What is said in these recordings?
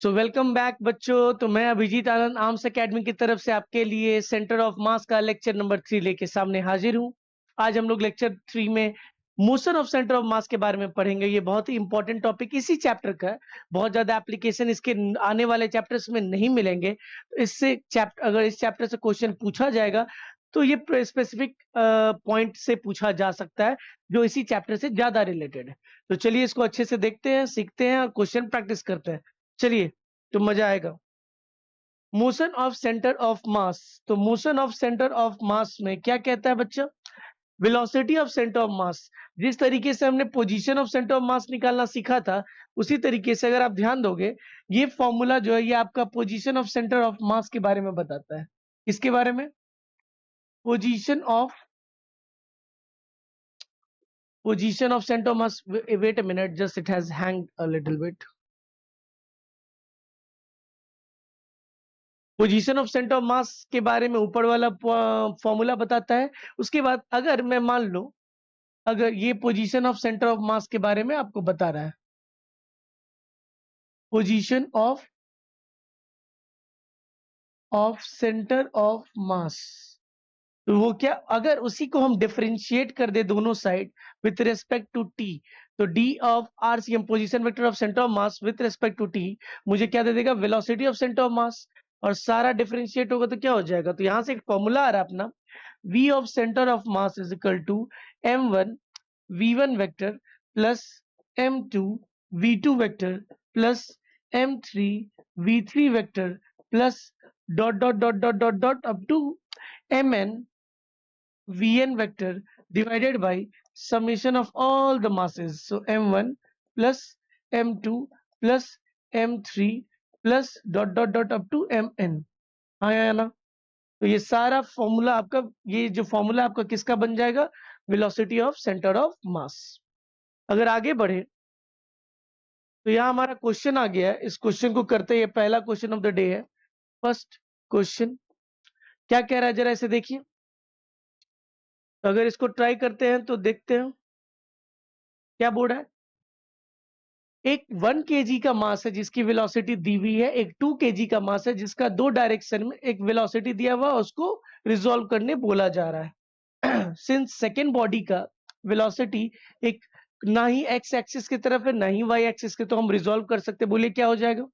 So welcome back बच्चों। तो मैं अभिजीत आनंद आर्म्स एकेडमी की तरफ से आपके लिए सेंटर ऑफ मास का लेक्चर नंबर 3 लेके सामने हाजिर हूँ। आज हम लोग लेक्चर 3 में motion of centre of mass के बारे में पढ़ेंगे। ये बहुत ही इंपॉर्टेंट टॉपिक इसी चैप्टर का है। बहुत ज्यादा एप्लीकेशन इसके आने वाले चैप्टर्स में नहीं मिलेंगे। तो इससे अगर इस चैप्टर से क्वेश्चन पूछा जाएगा तो ये स्पेसिफिक पॉइंट से पूछा जा सकता है जो इसी चैप्टर से ज्यादा रिलेटेड है। तो चलिए इसको अच्छे से देखते हैं, सीखते हैं और क्वेश्चन प्रैक्टिस करते हैं। चलिए, तो मजा आएगा। Motion of centre of mass. तो motion of centre of mass में क्या कहता है बच्चा? Velocity of centre of mass. जिस तरीके से हमने position of centre of mass निकालना सीखा था, उसी तरीके से अगर आप ध्यान दोगे, ये फॉर्मूला जो है ये आपका position of centre of mass के बारे में बताता है। इसके बारे में position of centre of mass. Wait a minute, just it has hanged a little bit. Position of centre of mass के बारे में ऊपर वाला फॉर्मूला बताता है। उसके बाद अगर मैं मान लो, अगर ये position of centre of mass के बारे में आपको बता रहा है, position of centre of mass, तो वो क्या, अगर उसी को हम डिफरेंशिएट कर दे दोनों side with respect to t, तो d of RCM position vector of centre of mass with respect to t मुझे क्या दे देगा? Velocity of centre of mass. और सारा डिफरेंशिएट होगा तो क्या हो जाएगा? तो यहां से एक फॉर्मूला आ रहा है अपना, v of center of mass is equal to m1 v1 vector plus m2 v2 vector plus m3 v3 vector plus dot dot dot dot dot dot up to mn vn vector divided by summation of all the masses. So m1 plus m2 plus m3 plus dot dot dot up to mn. आया ना? तो ये सारा formula आपका, ये जो formula आपका किसका बन जाएगा? वेलोसिटी ऑफ सेंटर ऑफ मास। अगर आगे बढ़े तो यहाँ हमारा क्वेश्चन आ गया है। इस क्वेश्चन को करते हैं, पहला क्वेश्चन ऑफ द डे है। फर्स्ट क्वेश्चन क्या कह रहा है, जरा इसे देखिए। तो अगर इसको ट्राई करते हैं तो देखते हैं क्या बोल रहा है। एक 1 kg का मास है जिसकी वेलोसिटी दी हुई है, एक 2 kg का मास है जिसका दो डायरेक्शन में एक वेलोसिटी दिया हुआ, उसको रिजॉल्व करने बोला जा रहा है। सिंस सेकेंड बॉडी का वेलोसिटी एक ना ही एक्स एक्सिस की तरफ है ना ही वाई एक्सिस की, तो हम रिजॉल्व कर सकते। बोलिए क्या हो जाएगा?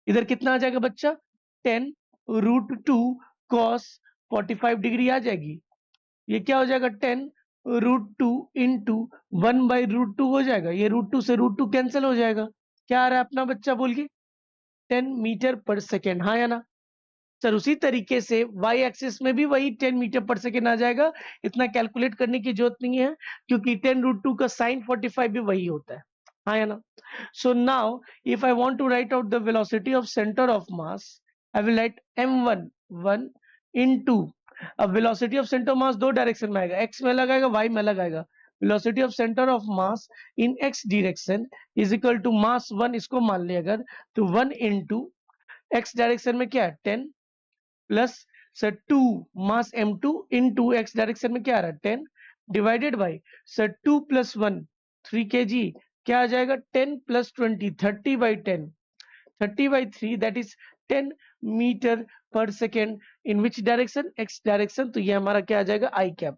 इधर कितना आ जाएगा बच्चा? 10√2 cos 45 डिग्री आ जाएगी। ये क्या हो जाएगा? 10√2 इंटू 1/√2 हो जाएगा। ये √2 से √2 कैंसिल हो जाएगा। क्या आ रहा है अपना बच्चा? बोलिए 10 मीटर पर सेकेंड। हाँ या ना सर? उसी तरीके से वाई एक्सिस में भी वही 10 मीटर पर सेकेंड आ जाएगा। इतना कैलकुलेट करने की जरूरत नहीं है क्योंकि 10√2 का साइन 45 भी वही होता है। हाँ या ना? So now if I want to write out the velocity of centre of mass, I will write m1 1 into, अब velocity of centre of mass दो डायरेक्शन में आएगा, x में लगाएगा, y में लगाएगा। Velocity of centre of mass in x direction is equal to mass 1, इसको मान लिया अगर, तो 1 इंटू x डायरेक्शन में क्या है 10 प्लस सर 2 मास m2 इनटू x डायरेक्शन में क्या आ रहा है 10 divided by sir 2 plus 1 3 kg, क्या आ जाएगा 10 प्लस 20 30/10 30/3 दैट इज 10 मीटर पर second. In which direction? x direction. तो ये हमारा क्या आ जाएगा? आई कैप।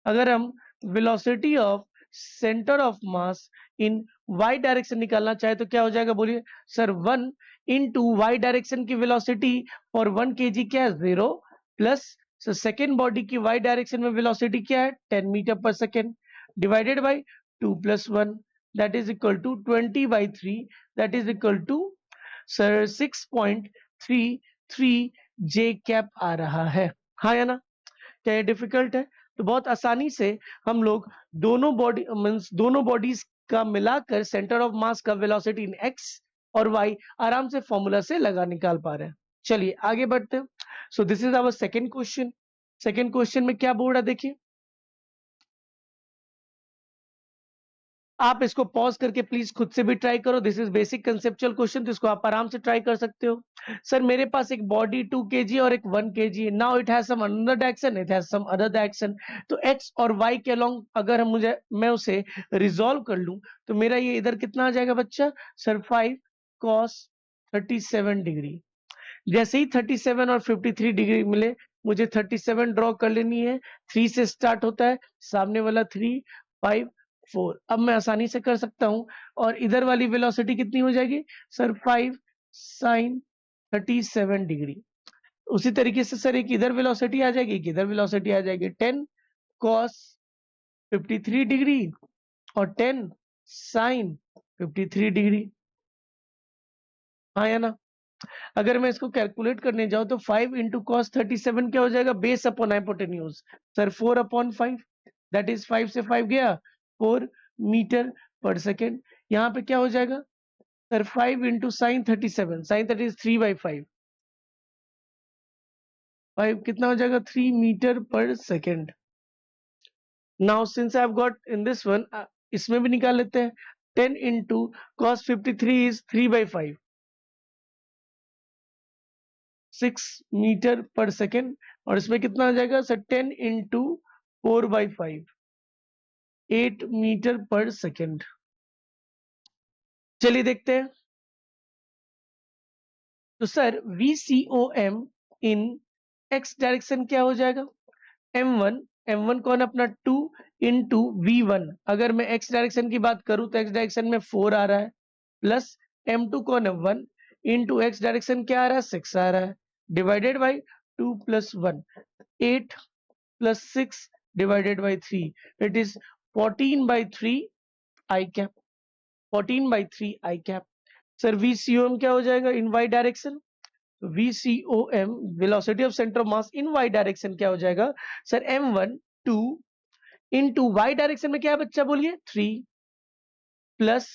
अगर हम velocity of centre of mass in y direction निकालना चाहे तो क्या हो जाएगा? बोलिए सर 1 इंटू y डायरेक्शन की वेलोसिटी फॉर 1 kg क्या है? 0 प्लस सेकेंड बॉडी की y डायरेक्शन में वेलोसिटी क्या है? 10 मीटर पर second divided by 2 plus 1 that is equal to 20/3 that is equal to sir 6.33 j cap आ रहा है। हाँ या ना? क्या ये डिफिकल्ट है? तो बहुत आसानी से हम लोग दोनों बॉडी मींस दोनों बॉडीज का मिलाकर सेंटर ऑफ मास का वेलोसिटी इन एक्स और वाई आराम से फॉर्मूला से लगा निकाल पा रहे हैं। चलिए आगे बढ़ते हैं। So this is our second question. Second question में क्या बोल रहा है देखिए। आप इसको पॉज करके प्लीज खुद से भी ट्राई करो, this is basic conceptual question, तो इसको आप आराम से ट्राई कर सकते हो। सर मेरे पास एक बॉडी 2 kg और एक 1 kg है, now it has some another direction, it has some other direction, तो x और y के अलोंग अगर मैं उसे रिजॉल्व कर लूं तो मेरा ये इधर कितना आ जाएगा बच्चा, सर 5 cos 37 डिग्री। जैसे ही 37 और 53 डिग्री मिले, मुझे 37 ड्रॉ कर लेनी है, 3 से स्टार्ट होता है, सामने वाला 3 5 4, अब मैं आसानी से कर सकता हूं। और इधर वाली वेलोसिटी कितनी हो जाएगी सर, 5 sin 37 डिग्री। उसी तरीके से सर एक इधर वेलोसिटी आ जाएगी, एक इधर वेलोसिटी आ जाएगी, 10 cos 53 डिग्री और 10 sin 53 डिग्री, हाँ या ना। अगर मैं इसको कैलकुलेट करने जाऊं तो 5 इंटू कॉस 37 क्या हो जाएगा, base upon hypotenuse, sir 4 upon 5, that is 5 से 5 गया 4 मीटर पर सेकेंड। यहाँ पे क्या हो जाएगा सर, 5 इंटू साइन 37, साइन 30 3/5, 5 कितना हो जाएगा 3 मीटर पर second. Now since I have got in this one, इसमें भी निकाल लेते हैं, 10 इंटू कॉस 53 इज 3/5, 6 मीटर पर सेकेंड, और इसमें कितना आ जाएगा सर, 10 इंटू 4/5, 8 मीटर पर सेकेंड। चलिए देखते हैं। तो सर VCOM इन x डायरेक्शन क्या हो जाएगा, m1 कौन अपना 2 इंटू V1, अगर मैं x डायरेक्शन की बात करूं तो x डायरेक्शन में 4 आ रहा है, प्लस m2 कौन है 1 इंटू x डायरेक्शन क्या आ रहा है 6 आ रहा है, divided by 2 plus 1, 8 plus 6 divided by 3, it is 14/3 I cap, 14/3 I cap. Sir VCOM क्या हो जाएगा इन y direction, VCOM velocity of centre of mass in y direction क्या हो जाएगा sir, m1 2 into y direction में क्या है बच्चा बोलिए 3, प्लस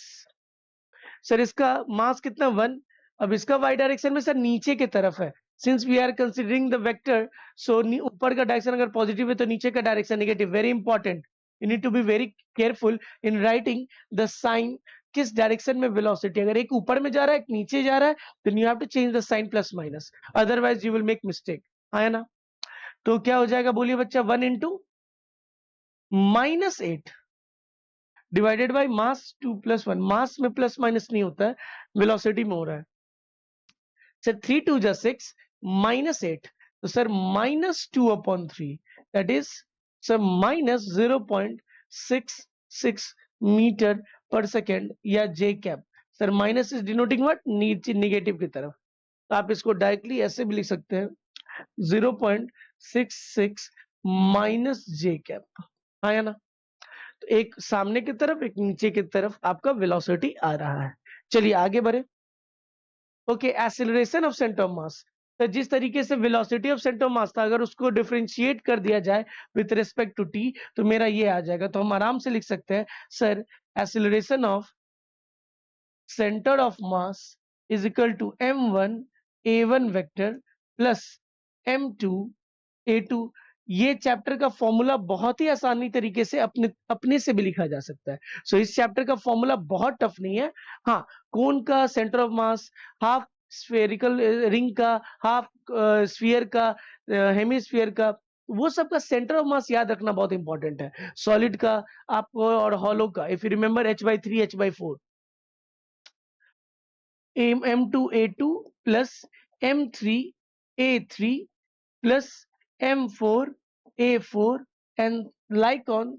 सर इसका मास कितना 1, अब इसका y डायरेक्शन में सर नीचे की तरफ है, since we are considering the vector, so ऊपर का डायरेक्शन अगर पॉजिटिव है तो नीचे का direction negative, very important, you need to be very careful in writing the sign, किस डायरेक्शन में वेलोसिटी, अगर एक ऊपर में जा रहा है एक नीचे जा रहा है तो you have to change the sign plus minus, otherwise you will make mistake, है ना। तो क्या हो जाएगा बोलिए बच्चा, 1 into -8 divided by mass 2 plus 1, mass में प्लस माइनस नहीं होता है, वेलोसिटी में हो रहा है। सर 3 2 जा 6 -8, तो sir -2/3, that is sir -0.66 metre पर सेकेंड या j cap. Sir minus is denoting what, नीचे निगेटिव की तरफ, तो आप इसको डायरेक्टली ऐसे भी लिख सकते हैं 0.66 माइनस जे कैप, हाँ ना। तो एक सामने की तरफ एक नीचे की तरफ आपका वेलोसिटी आ रहा है। चलिए आगे बढ़े। Okay, acceleration of centre of mass, तो जिस तरीके से वेलोसिटी ऑफ सेंटर ऑफ मास था, अगर उसको डिफरेंशिएट कर दिया जाए विथ रिस्पेक्ट टू टी तो मेरा ये आ जाएगा, तो हम आराम से लिख सकते हैं sir, acceleration of centre of mass is equal to m1 a1 vector plus m2 a2। ये चैप्टर का फॉर्मूला बहुत ही आसानी तरीके से अपने से भी लिखा जा सकता है, सो इस चैप्टर का फॉर्मूला बहुत टफ नहीं है। हाँ, कोन का centre of mass, half spherical ring का, हाफ स्फीयर का, हेमिस्फीयर का, वो सब का सेंटर ऑफ मास याद रखना बहुत इंपॉर्टेंट है। सॉलिड का आपको और हॉलो का, if you remember h/3 h/4, m2 a2 plus m3 a3 plus m4 a4 and like on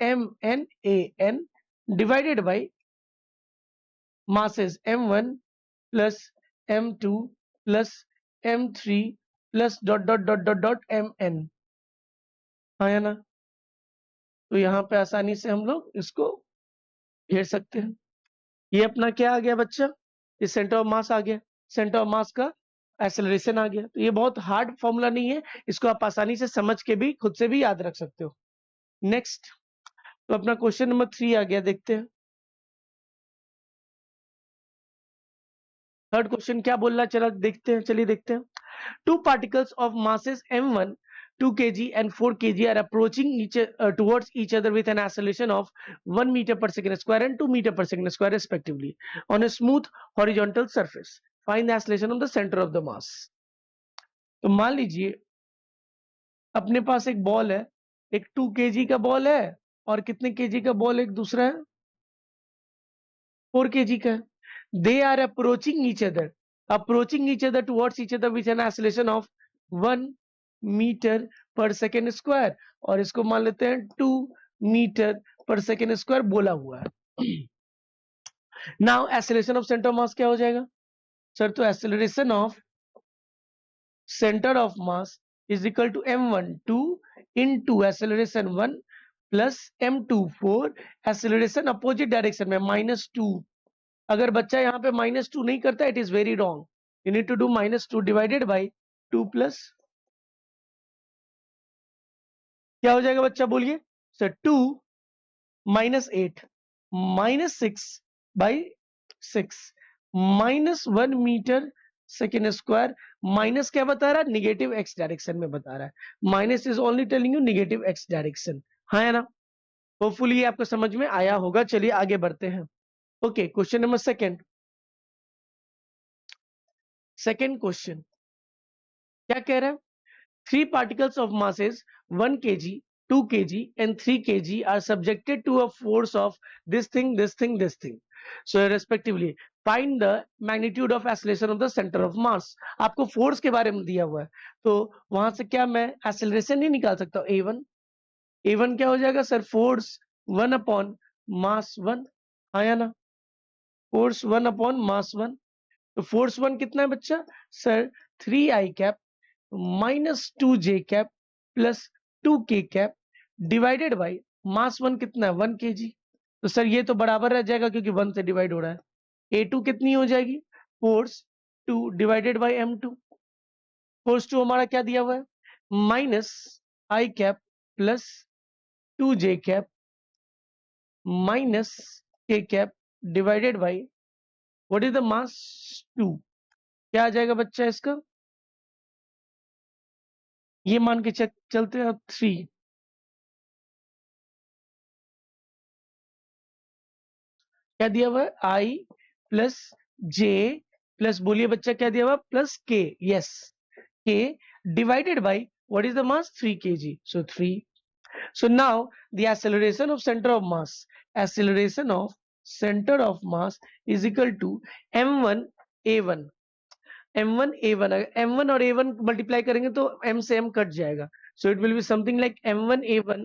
mn an divided by masses m1 plus m2 plus m3 plus mn, हाँ या ना। तो यहाँ पे आसानी से हम लोग इसको घेर सकते हैं। ये अपना क्या आ गया बच्चा, ये सेंटर ऑफ मास आ गया, सेंटर ऑफ मास का एक्सेलरेशन आ गया। तो ये बहुत हार्ड फॉर्मूला नहीं है, इसको आप आसानी से समझ के भी खुद से भी याद रख सकते हो। नेक्स्ट, तो अपना क्वेश्चन नंबर 3 आ गया, देखते हैं थर्ड क्वेश्चन क्या बोल रहा है, चला देखते हैं, चलिए देखते हैं। Two particles of masses m1 2 kg and 4 kg are approaching towards each other with an acceleration of 1 meter per second square and 2 meter per second square respectively on a smooth horizontal surface. Find the acceleration of the center of the mass. तो मान लीजिए अपने पास एक ball है, एक 2 kg का ball है और कितने kg का बॉल एक दूसरा है, 4 kg का है. They are approaching each other towards each other with an acceleration of 1 meter per second square और इसको मान लेते हैं 2 meter per second square बोला हुआ है. Now acceleration of center of mass क्या हो जाएगा सर? तो acceleration of center of mass is equal to m1 2 into acceleration 1 plus m2 4 acceleration opposite direction में -2. अगर बच्चा यहाँ पे -2 नहीं करता, it is very wrong. You need to do -2 divided by 2 plus क्या हो जाएगा बच्चा बोलिए सर? 2 -8 -6 बाई 6 -1 मीटर सेकेंड स्क्वायर. माइनस क्या बता रहा है? निगेटिव एक्स डायरेक्शन में बता रहा है. Minus is only telling you negative x direction. हाँ है ना? होपफुली ये आपको समझ में आया होगा. चलिए आगे बढ़ते हैं. Okay, question number second question क्या कह रहा है? 3 particles of masses 1 kg, 2 kg and 3 kg are subjected to a force of this thing, this thing, this thing. So respectively, find the magnitude of acceleration of the center of mass. आपको force के बारे में दिया हुआ है, तो वहां से क्या मैं एक्सेलरेशन नहीं निकाल सकता? A1 क्या हो जाएगा सर? Force 1 upon mass 1. आया ना? Force 1 upon mass 1. तो फोर्स 1 कितना है बच्चा sir? 3i cap -2j cap plus 2k cap divided by मास 1 कितना है? 1 kg. तो सर ये तो बराबर रह जाएगा क्योंकि 1 से डिवाइड हो रहा है. A2 कितनी हो जाएगी? Force 2 divided bye m2. Force 2 हमारा क्या दिया हुआ है? -i cap plus 2j cap minus k cap divided by what is the mass 2. क्या आ जाएगा बच्चा इसका? ये मान के चलते हैं 3. क्या दिया हुआ है? I प्लस J प्लस बोलिए बच्चा क्या दिया हुआ? Plus K. Yes, K divided by what is the mass? 3 kg. So 3. So now the acceleration of center of mass is equal to m1 a1. m1 a1 अगर m1 और a1 multiply करेंगे तो m से m cut जाएगा. So it will be something like m1 a1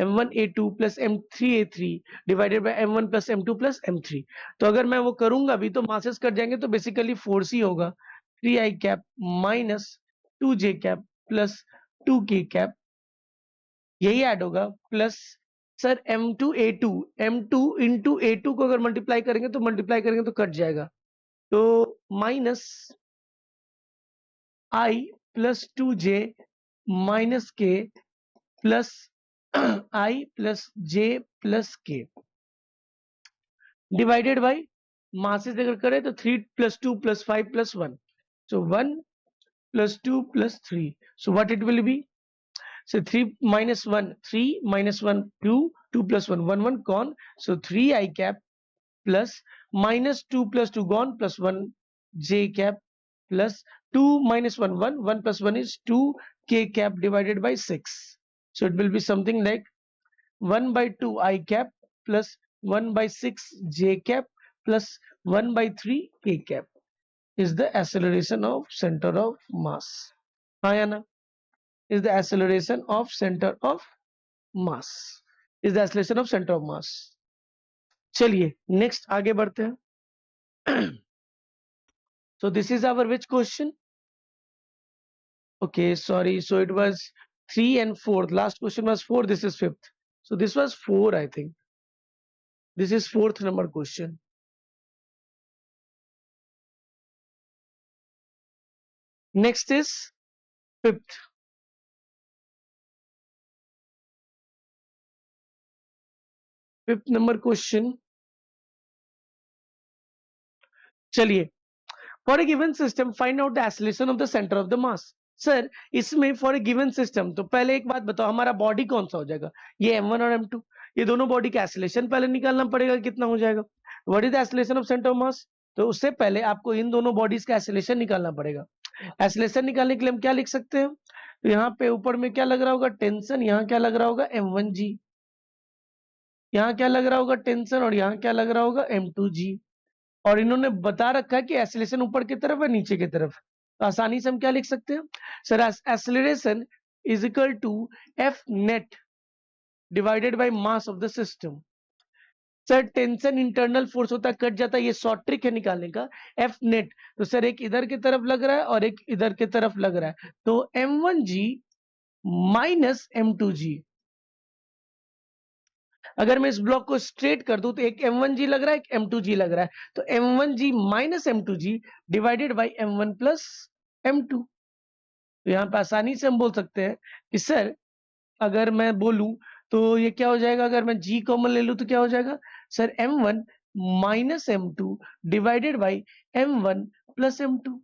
m1 a2 plus m3 a3 divided by m1 plus m2 plus m3. तो अगर मैं वो करूंगा भी तो मासेस कट जाएंगे, तो बेसिकली फोर्स ही होगा 3i cap minus 2j cap plus 2k cap, यही ऐड होगा plus sir m2 into a2 को अगर मल्टीप्लाई करेंगे तो कट जाएगा. तो minus I plus 2j minus k plus I plus j plus k divided by masses अगर करें तो 3 plus 2 plus 5 plus 1. So 1 plus 2 plus 3. So what it will be? So 3 minus 1, 3 minus 1, 2, 2 plus 1, 1, 1 gone. So 3i cap plus minus 2 plus 2 gone plus 1 j cap plus 2 minus 1, 1, 1 plus 1 is 2 k cap divided by 6. So it will be something like 1 by 2 I cap plus 1 by 6 j cap plus 1 by 3 k cap is the acceleration of center of mass. हाँ या ना? Is the acceleration of center of mass. Is the acceleration of center of mass. चलिए next आगे बढ़ते हैं. So this is our which question? Okay, sorry. So it was 3 and 4. Last question was 4. This is 5th. So this was 4, I think. This is 4th number question. Next is 5th. Fifth number question. चलिए, for a given system, find out the acceleration of the center of the mass. Sir इसमें for a given system, तो पहले एक बात बताओ, हमारा body कौन सा हो जाएगा? ये m1 और m2, ये दोनों बॉडी का एक्सेलरेशन पहले निकालना पड़ेगा, कितना हो जाएगा? What is the acceleration of centre of mass? तो उससे पहले आपको इन दोनों बॉडीज का एक्सेलरेशन निकालना पड़ेगा। एक्सेलरेशन निकालने के लिए हम क्या लिख सकते हैं? तो यहाँ पे ऊपर में क्या लग रहा होगा? टेंशन। यहाँ क्या लग रहा होगा? m1g। यहाँ क्या लग रहा होगा? टेंशन। और यहाँ क्या लग रहा होगा? m2g। और इन्होंने बता रखा है कि एक्सेलरेशन ऊपर की तरफ है नीचे की तरफ, तो आसानी से हम क्या लिख सकते हैं? Sir acceleration is equal to F net divided by mass of the system. Sir tension internal force होता है, कट जाता है, ये शॉर्ट ट्रिक है निकालने का। एफ नेट, तो सर एक इधर की तरफ लग रहा है और एक इधर की तरफ लग रहा है, तो m1g माइनस m2g। अगर मैं इस ब्लॉक को स्ट्रेट कर दूं तो एक m1g लग रहा है, एक m2g लग रहा है, तो m1g minus m2g divided by m1 plus m2। तो यहाँ पे आसानी से हम बोल सकते हैं कि सर अगर मैं बोलूं तो ये क्या हो जाएगा? अगर मैं g कॉमन ले लूं तो क्या हो जाएगा? Sir m1 minus m2 divided by m1 plus m2।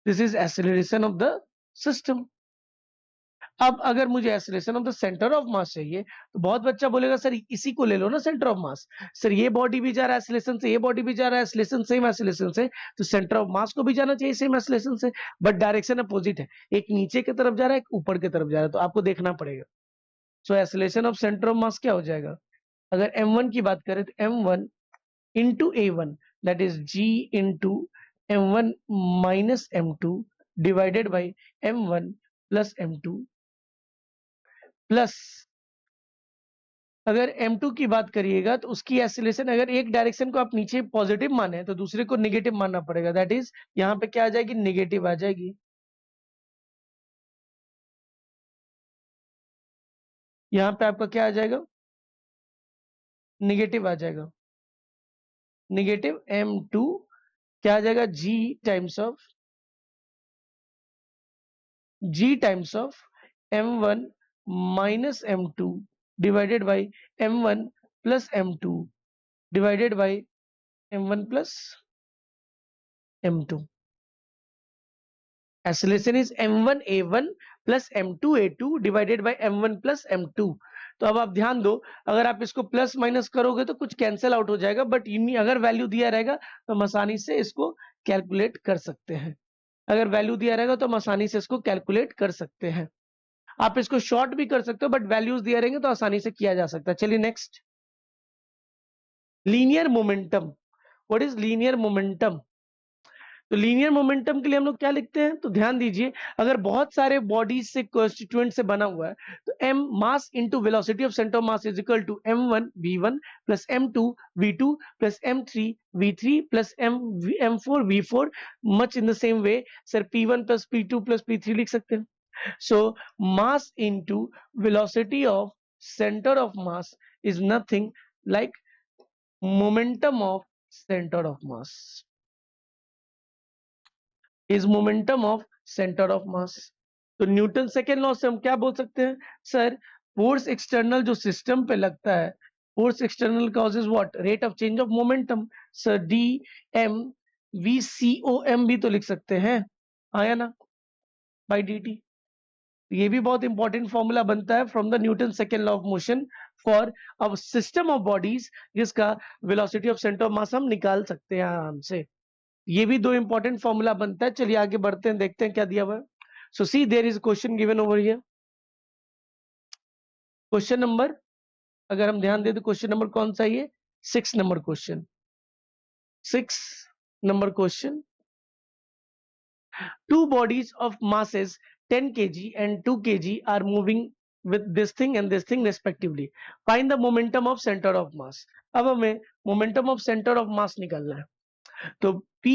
This is acceleration of the system. अब अगर मुझे acceleration of the centre of मास चाहिए, तो बहुत बच्चा बोलेगा सर इसी को ले लो ना सेंटर ऑफ मास। सर ये बॉडी भी जा रहा है एक्सेलरेशन से, ये बॉडी भी जा रहा है एक्सेलरेशन, सेम एक्सेलरेशन से, तो सेंटर ऑफ मास को भी जाना चाहिए सेम एक्सेलरेशन से, बट डायरेक्शन अपोजिट है। एक नीचे की तरफ जा रहा है, एक ऊपर की तरफ जा रहा है, तो आपको देखना पड़ेगा। So acceleration of centre of mass क्या हो जाएगा? अगर m1 की बात करें तो m1 into a1, that is g into m1 minus m2 divided by m1 plus m2 plus, अगर m2 की बात करिएगा तो उसकी एक्सेलरेशन, अगर एक डायरेक्शन को आप नीचे पॉजिटिव माने तो दूसरे को नेगेटिव मानना पड़ेगा, दैट इज यहाँ पे क्या आ जाएगी? नेगेटिव आ जाएगी। यहाँ पे आपका क्या आ जाएगा? नेगेटिव आ जाएगा। नेगेटिव m2 क्या आ जाएगा? g times of m1 minus m2 divided by m1 plus m2 divided by m1 plus m2। Acceleration is m1 a1 plus m2 a2 divided by m1 plus m2। तो अब आप ध्यान दो, अगर आप इसको प्लस माइनस करोगे तो कुछ कैंसिल आउट हो जाएगा, बट अगर वैल्यू दिया रहेगा तो हम आसानी से इसको कैलकुलेट कर सकते हैं। अगर वैल्यू दिया रहेगा तो हम आसानी से इसको कैलकुलेट कर सकते हैं। आप इसको शॉर्ट भी कर सकते हो, बट वैल्यूज दिया रहेंगे तो आसानी से किया जा सकता है। चलिए next, linear momentum. What is linear momentum? तो लीनियर मोमेंटम के लिए हम लोग क्या लिखते हैं? तो ध्यान दीजिए, अगर बहुत सारे बॉडीज से कॉन्स्टिट्यूएंट से बना हुआ है, तो m mass into velocity of centre of mass is equal to m1 v1 plus m2 v2 plus m3 v3 plus m4 v4, much in the same way sir p1 plus p2 plus p3 लिख सकते हैं। So mass into velocity of centre of mass is nothing like momentum of centre of mass, is momentum of centre of mass. तो Newton second law से हम क्या बोल सकते हैं? सर फोर्स एक्सटर्नल जो सिस्टम पे लगता है, force external causes what? Rate of change of momentum. Sir D M V C O M भी तो लिख सकते हैं, आया ना, बाई डी टी। ये भी बहुत इंपॉर्टेंट फॉर्मूला बनता है from the Newton second law of motion for a system of bodies, जिसका velocity of centre of mass हम निकाल सकते हैं आराम से। ये भी दो इंपॉर्टेंट फॉर्मूला बनता है। चलिए आगे बढ़ते हैं, देखते हैं क्या दिया हुआ है। So see there is question given over here. Question number, अगर हम ध्यान दें तो क्वेश्चन नंबर कौन सा है ये? 6 number question. 6 number question, two bodies of masses 10 kg and 2 kg are moving with this thing and this thing respectively. Find the momentum of center of mass. अब हमें momentum of center of mass निकालना है, तो P,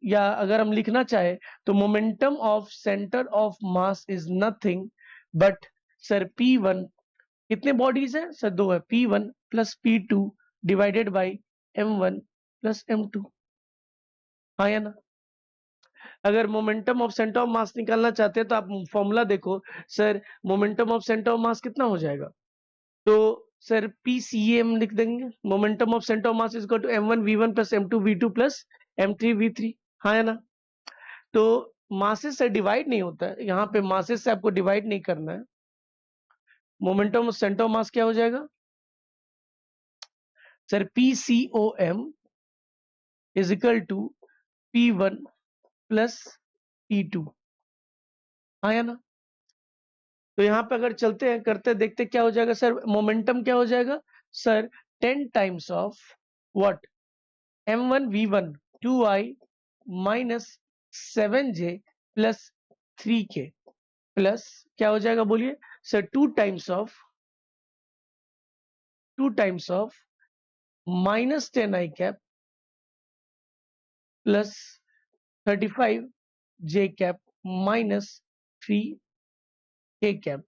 या अगर हम लिखना चाहे तो momentum of center of mass is nothing but sir P1, कितने बॉडीज है सर? दो है, P1 plus P2 divided by M1 plus M2, हाँ या ना? अगर momentum of centre of mass निकालना चाहते हैं तो आप फॉर्मूला देखो sir, momentum of centre of mass कितना हो जाएगा? तो सर पीसीएम लिख देंगे, momentum of centre of mass is equal to m1 v1 plus m2 v2 plus m3 v3, हाँ है ना? तो मासेस से डिवाइड नहीं होता है, यहाँ पे मासेस से आपको डिवाइड नहीं करना है। Momentum of centre of mass क्या हो जाएगा sir? PCOM is equal to P1 plus P2, हाँ या ना? तो यहाँ पे अगर चलते हैं करते देखते क्या हो जाएगा सर? मोमेंटम क्या हो जाएगा sir? 10 times of what? M1V1 2I minus 7J plus 3K plus क्या हो जाएगा बोलिए sir? 2 times of minus 10I cap plus 35J cap minus 3K cap.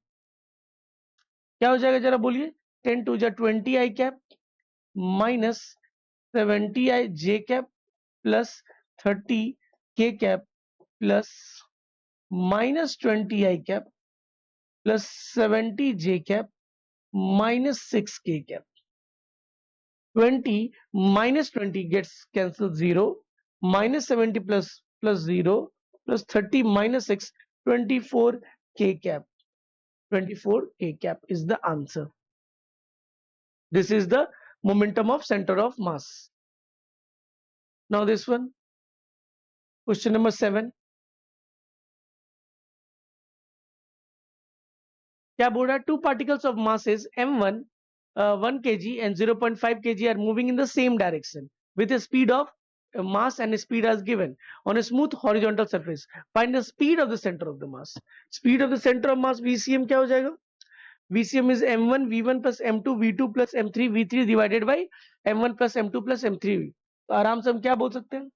क्या हो जाएगा जरा बोलिए? 10 टू जा 20I cap minus 70I J cap plus 30K cap plus minus 20I cap plus 70J cap minus 6K cap. 20 minus 20 gets cancelled 0. Minus 70 plus 0 plus 30 minus 6, 24K cap. 24K cap is the answer. This is the momentum of center of mass. Now this one, question number 7. क्या बोल रहा है? Two particles of masses m1 1 kg and 0.5 kg are moving in the same direction with a speed of mass and speed as given on a smooth horizontal surface. Find the speed of the center of the mass. Speed of the center of mass VCM क्या हो जाएगा? VCM is m1 v1 plus m2 v2 plus m3 v3 divided by m1 plus m2 plus m3 v. तो आराम से हम क्या बोल सकते हैं?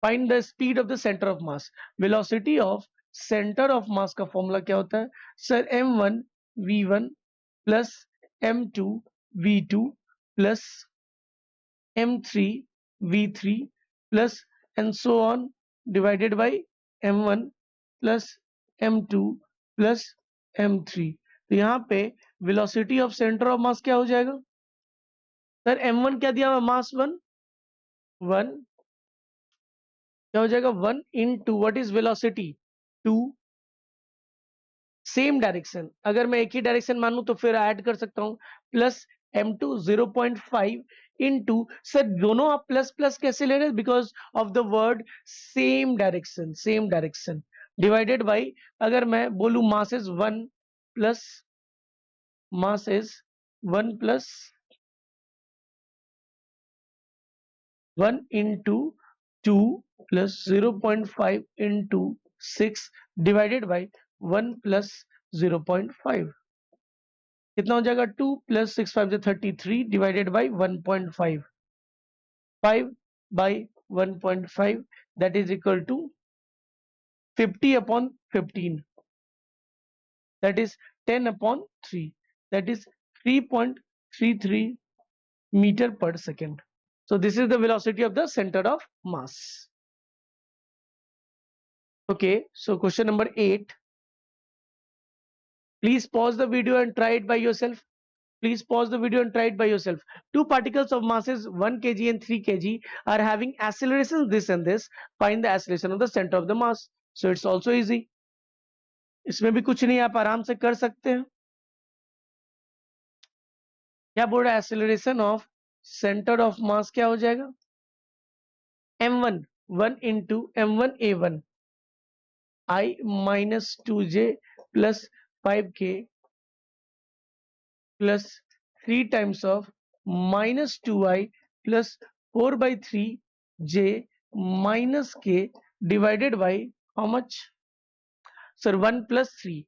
Find the speed of the center of mass. Velocity of center of mass का formula क्या होता है sir? m1 v1 plus m2 v2 plus m3 v3 plus and so on divided by m1 plus m2 plus m3। तो यहाँ पे velocity of center of mass क्या हो जाएगा सर? m1 क्या दिया हुआ? मास 1 क्या हो जाएगा? 1 into what is velocity 2, same direction. अगर मैं एक ही डायरेक्शन मानूं तो फिर ऐड कर सकता हूं प्लस m2 0.5 इंटू सर दोनों आप प्लस प्लस कैसे ले रहे हैं? Because of the word same direction divided by अगर मैं बोलूं mass is 1 plus 1 into 2 plus 0.5 into 6 divided by 1 plus 0.5 कितना हो जाएगा? 2 plus 6 5 33 divided by 1.5 5 by 1.5 that is equal to 50 upon 15 that is 10 upon 3 that is 3.33 meter per second. So this is the velocity of the center of mass. Okay, so question number 8. Please pause the video and try it by yourself. Please pause the video and try it by yourself. Two particles of masses 1 kg and 3 kg are having accelerations this and this. Find the acceleration of the center of the mass. So it's also easy. इसमें भी कुछ नहीं, आप आराम से कर सकते हैं। क्या बोल रहा है? Acceleration of centre of mass क्या हो जाएगा? m1 1 into m1 a1 I minus 2j plus 5k plus 3 times of minus 2I plus 4 by 3j minus k divided by how much? Sir 1 plus 3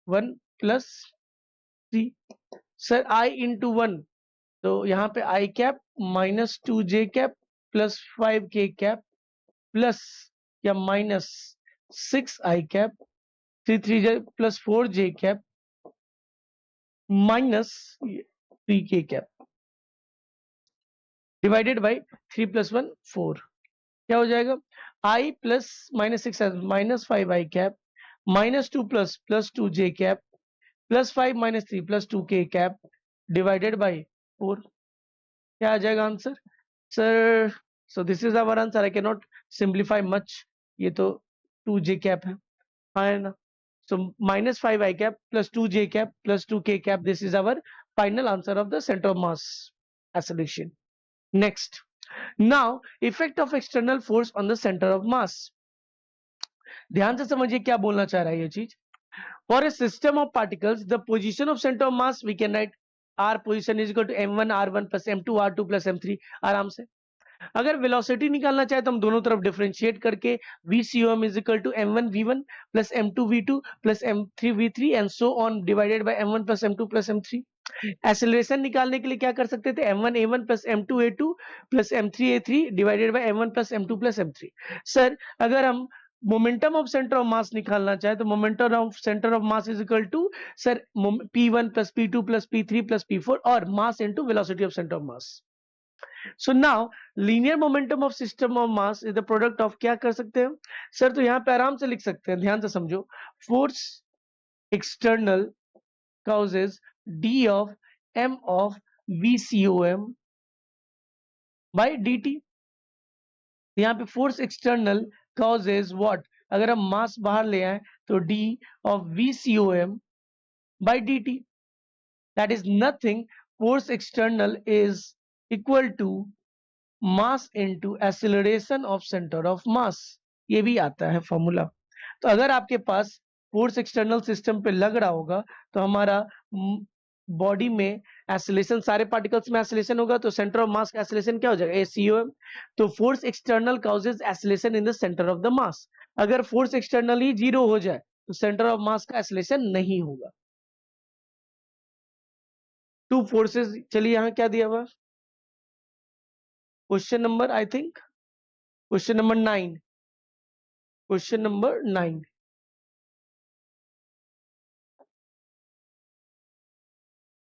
1 plus 3 sir I into 1 तो यहाँ पे I cap minus 2j cap plus 5k cap plus या minus 6I cap 3 plus 4j cap minus 3k cap divided by 3 plus 1 4 क्या हो जाएगा? I plus minus 6 minus 5I cap minus 2 plus 2j cap plus 5 minus 3 plus 2k cap divided by 4 क्या आ जाएगा answer sir? So this is our answer. I cannot simplify much. ये तो 2j cap है ना? So -5 I cap plus 2j cap plus 2k cap. This is our final answer of the center of mass acceleration. Next, now effect of external force on the center of mass. ध्यान से समझिए क्या बोलना चाह रहा है ये चीज. For a system of particles, the position of center of mass we can write r position is equal to m1 r1 plus m2 r2 plus m3. आराम से. अगर वेलोसिटी निकालना चाहे तो हम दोनों तरफ डिफरेंशिएट करके VCOM is equal to m1 v1 plus m2 v2 plus m3 v3 and so on divided by m1 plus m2 plus m3. Acceleration निकालने के लिए क्या कर सकते थे? m1 a1 plus m2 a2 plus m3 a3 divided by m1 plus m2 plus m3. Sir अगर हम momentum of centre of mass निकालना चाहे तो momentum of centre of mass is equal to sir p1 plus p2 plus p3 plus p4 और मास into velocity of centre of mass. So now linear momentum of system of mass is the product of क्या कर सकते हैं sir? तो यहाँ पे आराम से लिख सकते हैं, ध्यान से समझो. Force external causes d of m of VCOM by dt. यहाँ पे फोर्स एक्सटर्नल causes what? अगर हम मास बाहर ले आए तो d of VCOM by dt. That is nothing. Force external is equal to mass into acceleration of centre of मास. ये भी आता है फॉर्मूला. तो अगर आपके पास फोर्स एक्सटर्नल सिस्टम पे लग रहा होगा तो हमारा बॉडी में एक्सेलरेशन, सारे पार्टिकल्स में एक्सेलरेशन होगा तो सेंटर ऑफ मास का एक्सेलरेशन क्या हो जाएगा? ACOM. तो force external causes acceleration in the centre of the मास. अगर फोर्स एक्सटर्नल ही 0 हो जाए तो सेंटर ऑफ मास का एक्सेलरेशन नहीं होगा. Two forces. चलिए यहां क्या दिया हुआ? Question number, I think question number 9. Question number 9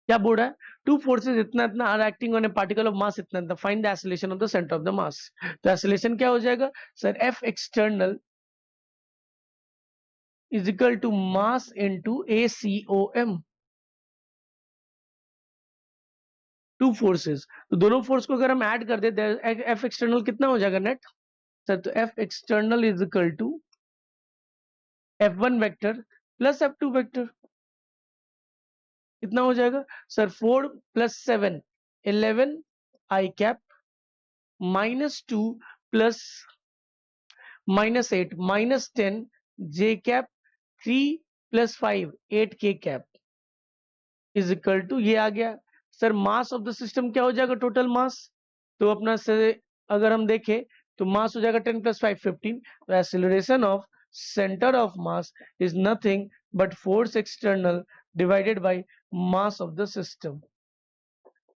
क्या बोल रहा है? टू फोर्सेस इतना इतना are acting on a particle of mass इतना इतना. Find the acceleration of the centre of the mass. तो एक्सेलरेशन क्या हो जाएगा sir? F external is equal to mass into ACOM. Two forces, तो दोनों फोर्स को अगर हम ऐड कर दे F एक्सटर्नल कितना हो जाएगा नेट सर? तो F external is equal to F1 vector plus F2 vector. कितना हो जाएगा sir? 4 plus 7 11 I cap minus 2 plus minus 8 minus 10 J cap 3 plus 5 8 K cap is equal to ये आ गया sir. Mass of the system क्या हो जाएगा? Total mass. तो अपना से अगर हम देखें तो मास हो जाएगा 10 प्लस 5 15. तो acceleration of centre of mass is nothing but force external divided by mass of the system.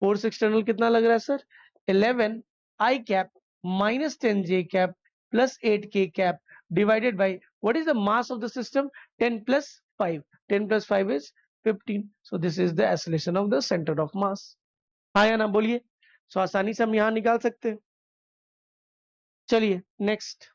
Force external कितना लग रहा है sir? 11 I cap minus 10 J cap plus 8 K cap divided by what is the mass of the system? 10 plus 5. 10 plus 5 is 15. So this is the acceleration of the center of mass. हाँ या ना बोलिए. सो आसानी से हम यहां निकाल सकते हैं. चलिए next.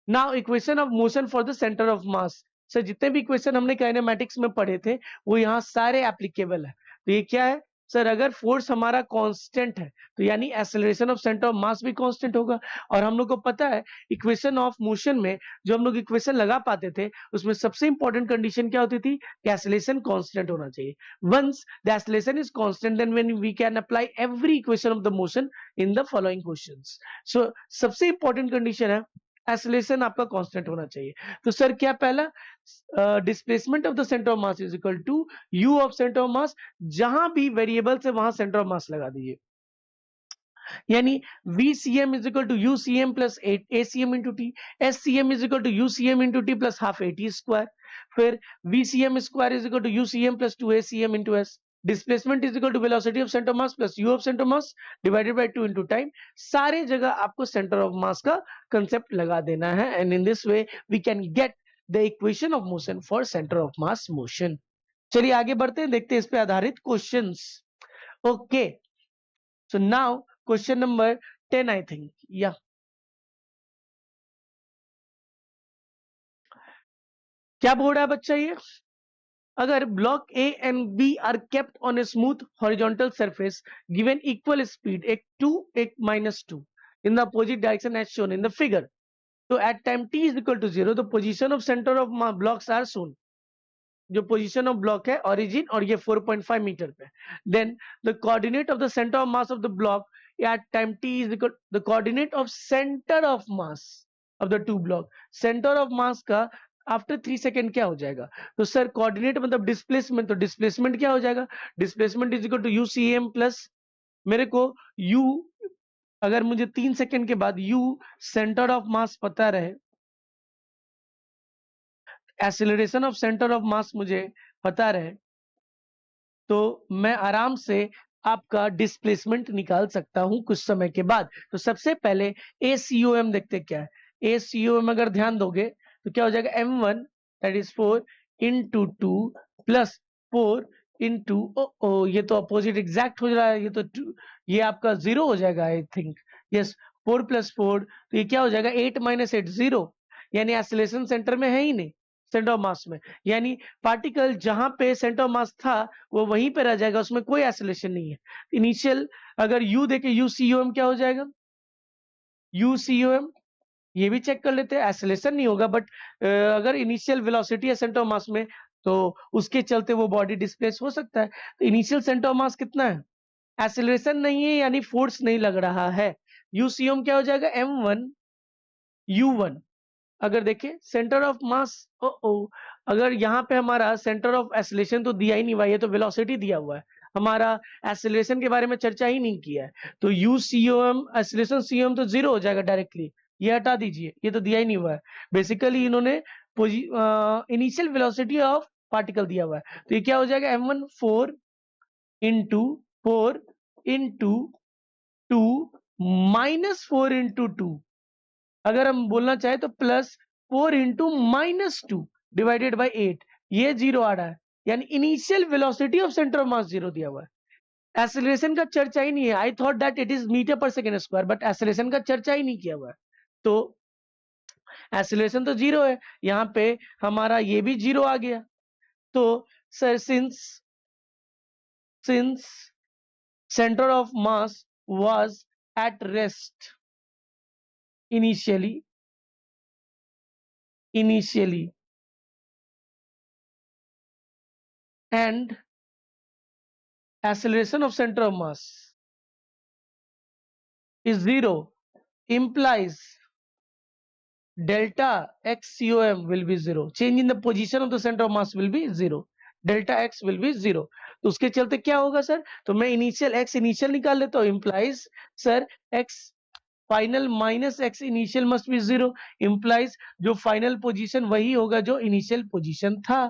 Now equation of motion for the centre of mass. Sir जितने भी इक्वेशन हमने काइनेमेटिक्स में पढ़े थे वो यहाँ सारे एप्लीकेबल है. तो ये क्या है सर? अगर फोर्स हमारा कांस्टेंट है तो यानी एक्सेलरेशन ऑफ सेंटर ऑफ मास भी कांस्टेंट होगा. और हम लोग को पता है इक्वेशन ऑफ मोशन में जो हम लोग इक्वेशन लगा पाते थे उसमें सबसे इंपॉर्टेंट कंडीशन क्या होती थी? कि एक्सेलरेशन कांस्टेंट होना चाहिए. Once the acceleration is constant then when we can apply every equation of the motion in the following questions. So सबसे इंपॉर्टेंट कंडीशन है एक्सेलरेशन आपका कांस्टेंट होना चाहिए. तो सर क्या पहला? Displacement of the centre of mass is equal to u of centre of mass. जहां भी वेरिएबल से वहां सेंटर ऑफ मास लगा दीजिए. यानी VCM is equal to UCM plus ACM into T. SCM is equal to UCM into T plus half AT square. फिर VCM square is equal to UCM plus 2ACM into S. Displacement is equal to velocity of centre mass plus U of centre mass divided by 2 into time. सारे जगह आपको centre of mass का concept लगा देना है. And in this way we can get the equation of motion for centre of mass motion. चलिए आगे बढ़ते हैं, देखते हैं इस पे आधारित questions. Okay, so now question number 10 I think. या क्या बोल रहा है बच्चा? ये अगर block A and B are kept on a smooth horizontal surface given equal speed एक 2 एक -2 in the opposite direction as shown in the figure. तो at time t is equal to 0 the position of centre of blocks are shown, जो position of block है origin और ये 4.5 metre पे, then the coordinate of the centre of mass of the block at time t is equal the coordinate of centre of mass of the two block, centre of mass का after 3 second क्या हो जाएगा? तो sir coordinate मतलब displacement, तो displacement क्या हो जाएगा? Displacement is equal to UCM plus, मेरे को u, अगर मुझे 3 सेकेंड के बाद u सेंटर ऑफ मास पता रहे, एक्सीलरेशन ऑफ सेंटर ऑफ मास मुझे पता रहे, तो मैं आराम से आपका डिस्प्लेसमेंट निकाल सकता हूं कुछ समय के बाद। तो सबसे पहले ACOM देखते क्या है। ACOM अगर ध्यान दोगे तो क्या हो जाएगा? m1 that is 4 into 2 plus 4 into ये तो अपोजिट एग्जैक्ट हो रहा है, ये तो ये आपका 0 हो जाएगा आई थिंक, यस 4 + 4, तो ये क्या हो जाएगा? 8 - 8 0, यानी एक्सीलरेशन सेंटर में है ही नहीं, सेंटर ऑफ मास में, यानी पार्टिकल जहां पे सेंटर ऑफ मास था वो वहीं पे रह जाएगा, उसमें कोई एक्सीलरेशन नहीं है। इनिशियल अगर u देखे, UCOM क्या हो जाएगा? UCOM ये भी चेक कर लेते हैं, एक्सीलरेशन नहीं होगा बट अगर इनिशियल वेलोसिटी है सेंटर ऑफ मास में तो उसके चलते वो बॉडी डिस्प्लेस हो सकता है। तो इनिशियल सेंटर ऑफ मास कितना है? एक्सीलरेशन नहीं है यानी फोर्स नहीं लग रहा है। UCOM क्या हो जाएगा? m1 u1। अगर देखें सेंटर ऑफ मास, अगर यहाँ पे हमारा सेंटर ऑफ एक्सीलरेशन तो दिया ही नहीं हुआ, ये तो वेलोसिटी दिया हुआ है, हमारा एक्सीलरेशन के बारे में चर्चा ही नहीं किया है, तो UCOM एक्सीलरेशन COM तो 0 हो जाएगा डायरेक्टली, ये हटा दीजिए, ये तो दिया ही नहीं हुआ है। बेसिकली इन्होंने इनिशियल वेलोसिटी ऑफ पार्टिकल दिया हुआ है, तो ये क्या हो जाएगा? m1 4 into 4 into 2 minus 4 into 2, अगर हम बोलना चाहे तो प्लस 4 into -2 डिवाइडेड बाई 8, ये 0 आ रहा है, यानी initial velocity of centre of mass 0 दिया हुआ है। एक्सीलरेशन का चर्चा ही नहीं है, I thought that it is metre पर सेकेंड स्क्वायर, बट एक्सीलरेशन का चर्चा ही नहीं किया हुआ है, तो एक्सीलरेशन तो 0 है, यहाँ पे हमारा ये भी 0 आ गया। तो sir since centre of mass was at rest initially and acceleration of center of mass is 0 implies delta x COM will be 0, change in the position of the center of mass will be 0, delta x will be 0, तो उसके चलते क्या होगा sir? तो मैं initial x initial निकाल लेता हूँ, implies sir x final minus x initial must be 0, implies जो फाइनल पोजीशन वही होगा जो इनिशियल पोजीशन था।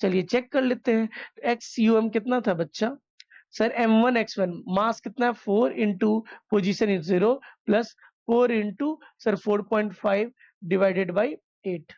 चलिए चेक कर लेते हैं, x COM कितना था बच्चा? सर m1 x1 मास कितना है? 4 into position is 0 plus 4 into sir 4.5 divided by 8,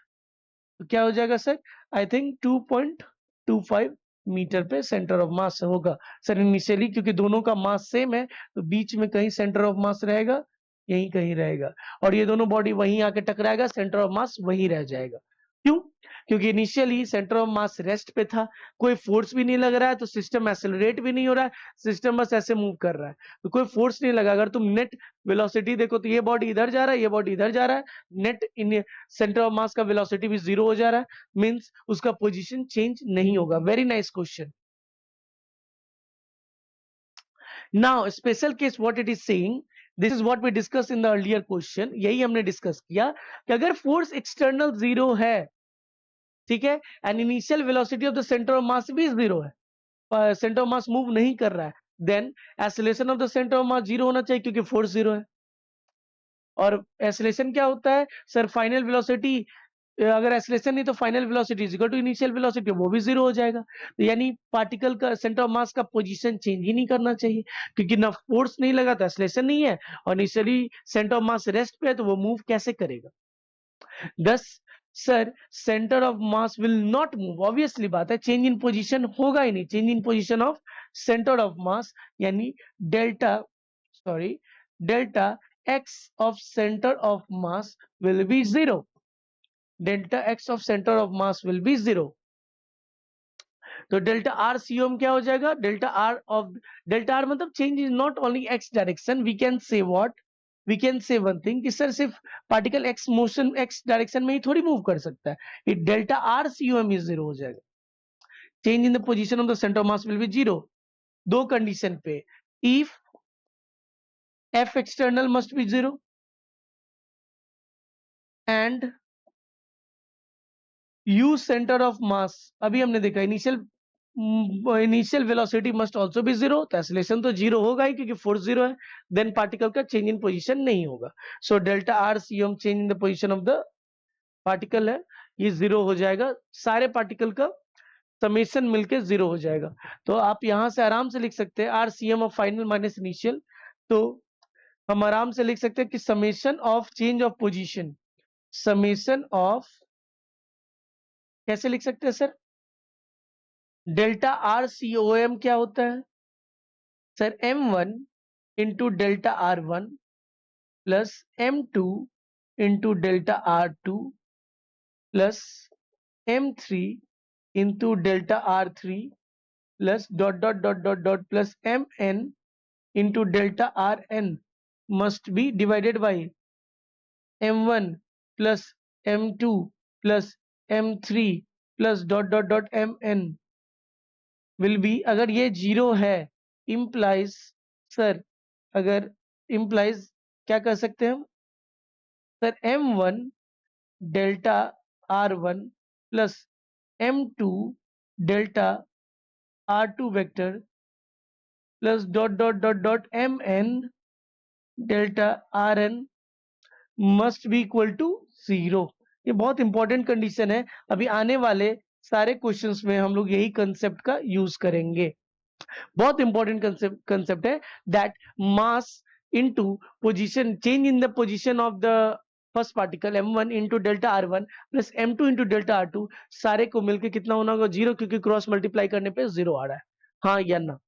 तो क्या हो जाएगा सर? आई थिंक 2.25 मीटर पे सेंटर ऑफ मास होगा सर इनिशियली, क्योंकि दोनों का मास सेम है तो बीच में कहीं सेंटर ऑफ मास रहेगा, यहीं कहीं रहेगा, और ये दोनों बॉडी वहीं आके टकराएगा, सेंटर ऑफ मास वहीं रह जाएगा। क्यों? क्योंकि initially centre of mass rest पे था, कोई फोर्स भी नहीं लग रहा है, तो सिस्टम एक्सेलरेट भी नहीं हो रहा है, सिस्टम बस ऐसे मूव कर रहा है, तो कोई फोर्स नहीं लगा। अगर तुम नेट वेलोसिटी देखो तो ये बॉडी इधर जा रहा है, ये बॉडी इधर जा रहा है, net in centre of mass का वेलोसिटी भी 0 हो जा रहा है, मींस उसका पोजीशन चेंज नहीं होगा। Very nice question. Now special case what it is saying, this is what we discuss in the earlier question, यही हमने डिस्कस किया कि अगर फोर्स एक्सटर्नल 0 है, ठीक है, and initial velocity of the centre of मास भी 0 है, सेंटर ऑफ मास मूव नहीं कर रहा है, then acceleration of the centre of mass 0 होना चाहिए क्योंकि फोर्स 0 है। और एक्सीलरेशन क्या होता है सर? फाइनल वेलोसिटी, अगर एक्सीलरेशन नहीं तो final velocity is equal to initial velocity, वो भी 0 हो जाएगा, तो यानी पार्टिकल का सेंटर ऑफ मास का पोजीशन चेंज ही नहीं करना चाहिए, क्योंकि ना फोर्स नहीं लगा तो एक्सीलरेशन नहीं है, और initially centre of mass rest पे है तो वो मूव कैसे करेगा? Thus sir centre of mass will not move, obviously बात है, चेंज इन पोजीशन होगा ही नहीं, change in position of centre of mass, यानी delta x of center of mass will be 0, delta x of center of mass will be 0, तो delta r COM क्या हो जाएगा? डेल्टा r मतलब change is not only x direction, we can say what, we can say one thing कि sir सिर्फ particle X motion X direction में ही थोड़ी मूव कर सकता है, ये delta R C M is zero हो जाएगा. Change in the position of the centre of mass will be zero. दो कंडीशन पे, if F external must be zero and U centre of mass, अभी हमने देखा initial velocity must also be zero, तो acceleration तो zero होगा ही क्योंकि फोर्स जीरो है. देन पार्टिकल का चेंज इन पोजीशन नहीं होगा. So delta R C M change in the position of the particle है, ये जीरो हो जाएगा. सारे पार्टिकल का समेशन मिलके जीरो हो जाएगा. तो आप यहां से आराम से लिख सकते हैं R C M of final minus initial. तो हम आराम से लिख सकते हैं कि summation of change of position, summation of, कैसे लिख सकते हैं sir, delta R C O M क्या होता है sir, m1 into delta r1 plus m2 into delta r2 plus m3 into delta r3 plus dot dot dot dot dot plus mn into delta rn must be divided by m1 plus m2 plus m3 plus dot dot dot mn will be, अगर ये zero है implies sir, अगर implies क्या कर सकते हैं हम sir, m1 delta r1 plus m2 delta r2 vector plus dot dot dot dot mn delta rn must be equal to zero. ये बहुत इंपॉर्टेंट कंडीशन है. अभी आने वाले सारे क्वेश्चंस में हम लोग यही कंसेप्ट का यूज करेंगे. बहुत इंपॉर्टेंट कंसेप्ट है that mass into position, change in the position of the first particle m1 into delta r1 plus m2 into delta r2 सारे को मिलकर कितना होना होगा, जीरो, क्योंकि क्रॉस मल्टीप्लाई करने पे जीरो आ रहा है. हाँ या ना.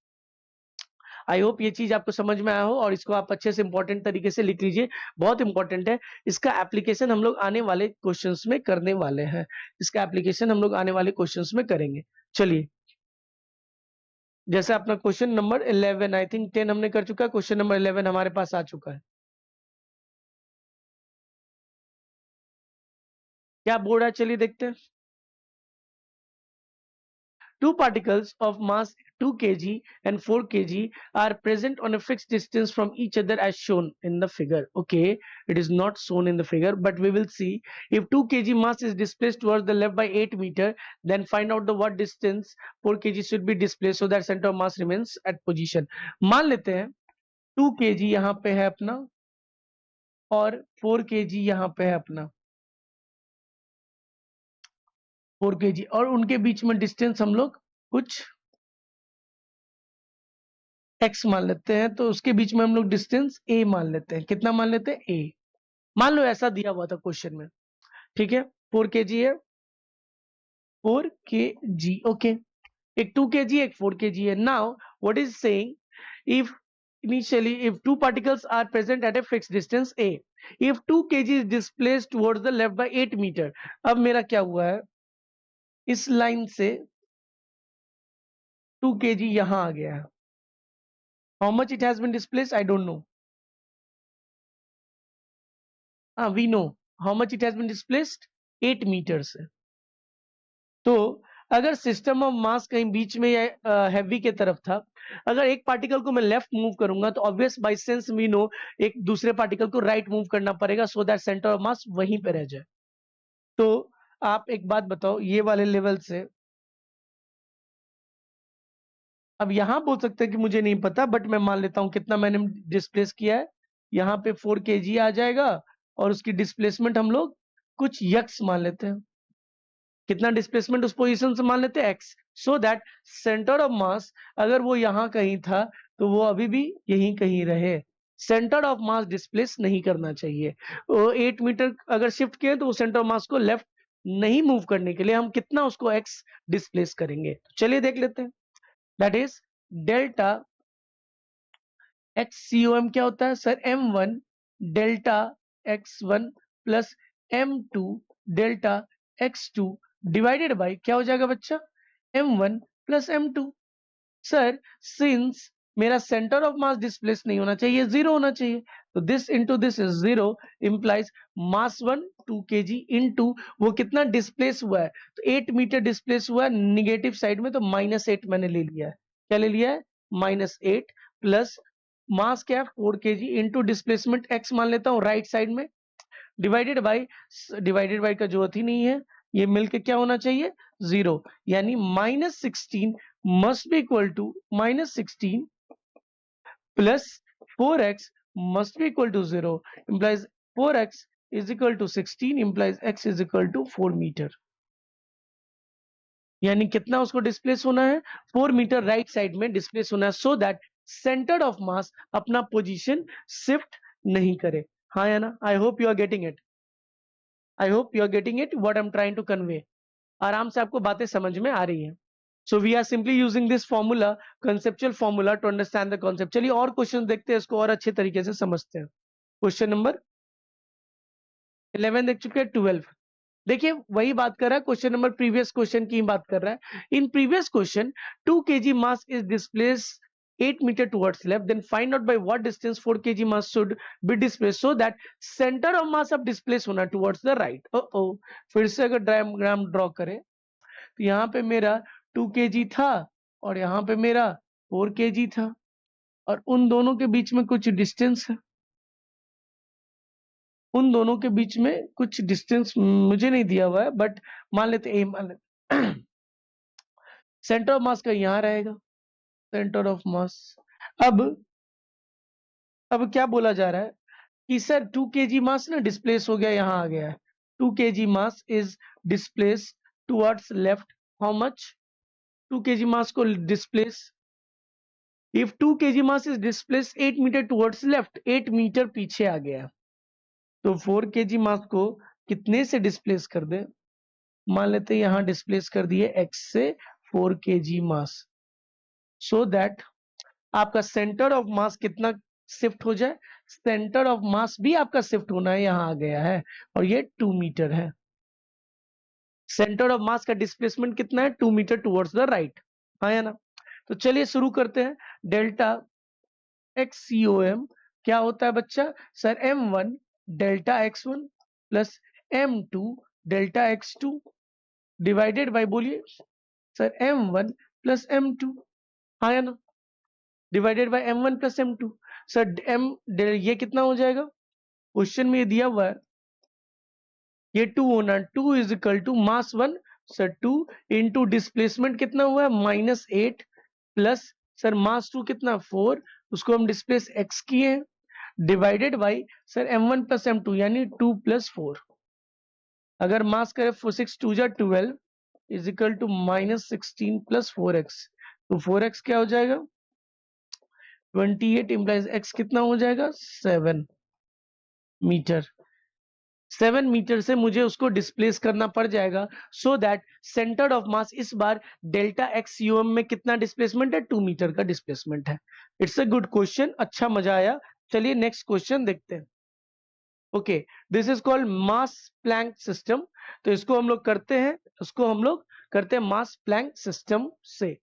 आई होप ये चीज आपको समझ में आया हो और इसको आप अच्छे से इंपॉर्टेंट तरीके से लिख लीजिए. बहुत इंपॉर्टेंट है. इसका एप्लीकेशन हम लोग आने वाले क्वेश्चंस में करने वाले हैं. इसका एप्लीकेशन हम लोग आने वाले क्वेश्चंस में करेंगे. चलिए, जैसे अपना क्वेश्चन नंबर 11, आई थिंक 10 हमने कर चुका है, क्वेश्चन नंबर 11 हमारे पास आ चुका है. क्या बोर्ड है, चलिए देखते हैं. Two particles of mass 2 kg and 4 kg are present on a fixed distance from each other as shown in the figure. Okay, it is not shown in the figure, but we will see. If 2 kg mass is displaced towards the left by 8 meter, then find out the what distance 4 kg should be displaced so that center of mass remains at position. मान लेते हैं 2 kg यहाँ पे है अपना और 4 kg यहाँ पे है अपना 4 kg, और उनके बीच में डिस्टेंस हम लोग कुछ x मान लेते हैं. तो उसके बीच में हम लोग डिस्टेंस a मान लेते हैं. कितना मान लेते हैं, a. मान लो ऐसा दिया हुआ था क्वेश्चन में. ठीक है, 4 kg है, 4 kg. ओके, एक 2 kg एक 4 kg है. Now what is saying, if initially if two particles are present at a fixed distance a, if 2 kg is displaced towards the left by 8 meter. अब मेरा क्या हुआ है, इस लाइन से 2 kg यहां आ गया है. How much it has been displaced, I don't know. We know how much it has been displaced, 8 meters है. तो अगर सिस्टम ऑफ मास कहीं बीच में या हैवी के तरफ था, अगर एक पार्टिकल को मैं लेफ्ट मूव करूंगा तो obvious by sense we know एक दूसरे पार्टिकल को राइट मूव करना पड़ेगा so that centre of mass वहीं पे रह जाए. तो आप एक बात बताओ, ये वाले लेवल से, अब यहां बोल सकते हैं कि मुझे नहीं पता, बट मैं मान लेता हूं कितना मैंने डिस्प्लेस किया है. यहाँ पे 4 kg आ जाएगा और उसकी डिस्प्लेसमेंट हम लोग कुछ यक्स मान लेते हैं. कितना डिस्प्लेसमेंट उस पोजीशन से मान लेते हैं, x. So that centre of मास अगर वो यहां कहीं था तो वो अभी भी यहीं कहीं रहे. सेंटर ऑफ मास डिस्प्लेस नहीं करना चाहिए. 8 मीटर अगर शिफ्ट किए तो वो सेंटर ऑफ मास को लेफ्ट नहीं मूव करने के लिए हम कितना उसको एक्स डिस्प्लेस करेंगे. तो चलिए देख लेते हैं. दैट इज डेल्टा XCOM क्या होता है sir, m1 delta x1 plus m2 delta x2 divided by क्या हो जाएगा बच्चा, m1 plus m2. Sir since मेरा सेंटर ऑफ मास डिस्प्लेस नहीं होना चाहिए, जीरो होना चाहिए। तो this into this is zero implies mass 1 2 kg into वो कितना डिस्प्लेस हुआ है, तो 8 मीटर डिस्प्लेस हुआ है निगेटिव साइड में, तो -8 मैंने ले लिया है। क्या ले लिया है? -8 प्लस मास क्या है 4 kg इंटू डिस्प्लेसमेंट x मान लेता हूँ राइट साइड में, डिवाइडेड बाई का जरूरत ही नहीं है, ये मिलके क्या होना चाहिए? जीरो। यानी -16 must be equal to -16 plus 4x must be equal to 0 implies 4x is equal to 16 implies x is equal to 4 metre. यानी कितना उसको डिस्प्लेस होना है? 4 मीटर राइट साइड में डिस्प्लेस होना है, so that centre of mass अपना position shift नहीं करे। हाँ या ना? I hope you are getting it. I hope you are getting it what I am trying to convey. आराम से आपको बातें समझ में आ रही हैं। So we are simply using this formula, conceptual formula to understand the concept. चलिए और क्वेश्चन देखते हैं, इसको और अच्छे तरीके से समझते हैं। क्वेश्चन नंबर 11 देख चुके हैं, 12 देखिए वही बात कर रहा है, क्वेश्चन नंबर प्रीवियस क्वेश्चन की बात कर रहा है। In previous question 2 kg mass is displaced 8 meter towards left, then find out by what distance 4 kg mass should be displaced so that center of mass अब displace होना towards the right। फिर से अगर डायग्राम ड्रॉ करें तो यहाँ पे मेरा 2 kg था और यहाँ पे मेरा 4 kg था, और उन दोनों के बीच में कुछ डिस्टेंस है, उन दोनों के बीच में कुछ डिस्टेंस मुझे नहीं दिया हुआ है, बट मान लेते ए मान लेते सेंटर ऑफ मास का यहाँ रहेगा, सेंटर ऑफ मास। अब अब क्या बोला जा रहा है कि सर 2 kg मास ना डिस्प्लेस हो गया, यहाँ आ गया है 2 kg mass is displace towards left. How much? 2 kg mass को displace, if 2 kg mass is displace 8 metre towards left, 8 metre पीछे आ गया, तो 4 kg मास को कितने से डिस्प्लेस कर दे? मान लेते हैं यहां डिस्प्लेस कर दिए x से 4 kg मास, सो दैट आपका सेंटर ऑफ मास कितना शिफ्ट हो जाए? सेंटर ऑफ मास भी आपका शिफ्ट होना है, यहां आ गया है और ये 2 मीटर है। सेंटर ऑफ मास का डिस्प्लेसमेंट कितना है? 2 मीटर टुवर्ड्स द राइट। हाँ या ना? तो चलिए शुरू करते हैं। डेल्टा XCOM क्या होता है बच्चा? Sir M1 delta X1 plus M2 delta X2 divided by, बोलिए सर M1 प्लस M2, हाँ या ना? Divided by M1 plus M2। Sir ये कितना हो जाएगा? क्वेश्चन में ये दिया हुआ है, ये 2 होना, 2 is equal to mass 1 sir 2 into displacement कितना हुआ है? -8 प्लस सर मास 2 कितना? 4, उसको हम डिस्प्लेस x किए divided by sir m1 plus m2 यानी 2 प्लस 4। अगर मास करे 6 2 जा 12 is equal to -16 plus 4x, तो 4x क्या हो जाएगा? 28 इंप्लाइज x कितना हो जाएगा? 7 मीटर। 7 मीटर से मुझे उसको डिस्प्लेस करना पड़ जाएगा, सो दैट सेंटर ऑफ मास इस बार डेल्टा XUM में कितना डिस्प्लेसमेंट है? 2 मीटर का डिस्प्लेसमेंट है। इट्स अ गुड क्वेश्चन, अच्छा मजा आया। चलिए नेक्स्ट क्वेश्चन देखते हैं। Okay, this is called mass plank system. तो इसको हम लोग करते हैं, मास प्लैंक सिस्टम से।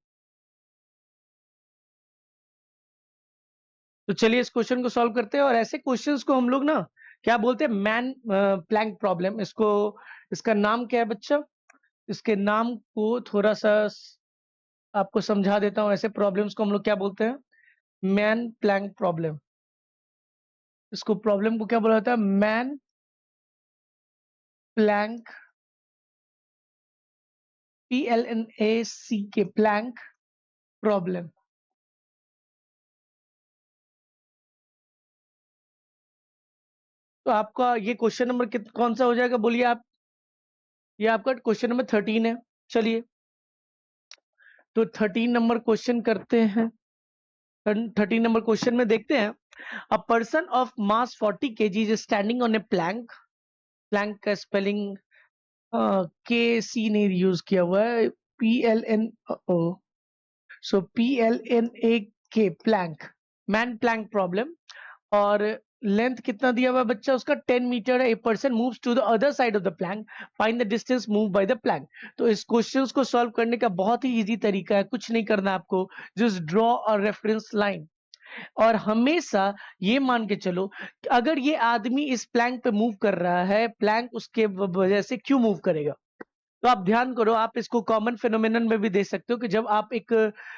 तो चलिए इस क्वेश्चन को सॉल्व करते हैं, और ऐसे क्वेश्चंस को हम लोग ना क्या बोलते हैं? Man plank problem. इसको, इसका नाम क्या है बच्चा? इसके नाम को थोड़ा सा आपको समझा देता हूं। ऐसे प्रॉब्लम्स को हम लोग क्या बोलते हैं? Man plank problem. इसको प्रॉब्लम को क्या बोला जाता है? Man plank, PLNACK, plank problem. तो आपका ये क्वेश्चन नंबर कौन सा हो जाएगा, बोलिए आप? ये आपका क्वेश्चन नंबर 13 है। चलिए तो 13 नंबर क्वेश्चन करते हैं। 13 नंबर क्वेश्चन में देखते हैं, a person of mass 40 kg is standing on a plank. Plank का स्पेलिंग KC नहीं यूज किया हुआ है, PLN, so PLNAK, plank, man plank problem. और लेंथ कितना दिया हुआ है बच्चा उसका 10 मीटर है। A person moves to the other side of the plank, find the distance move by the plank. तो इस क्वेश्चंस को सॉल्व करने का बहुत ही इजी तरीका है, कुछ नहीं करना आपको, just draw a reference line. और हमेशा ये मान के चलो कि अगर ये आदमी इस प्लैंक पे मूव कर रहा है, प्लैंक उसके वजह से क्यों मूव करेगा। तो आप ध्यान करो, आप इसको कॉमन फिनोमेनन में भी देख सकते हो कि जब आप एक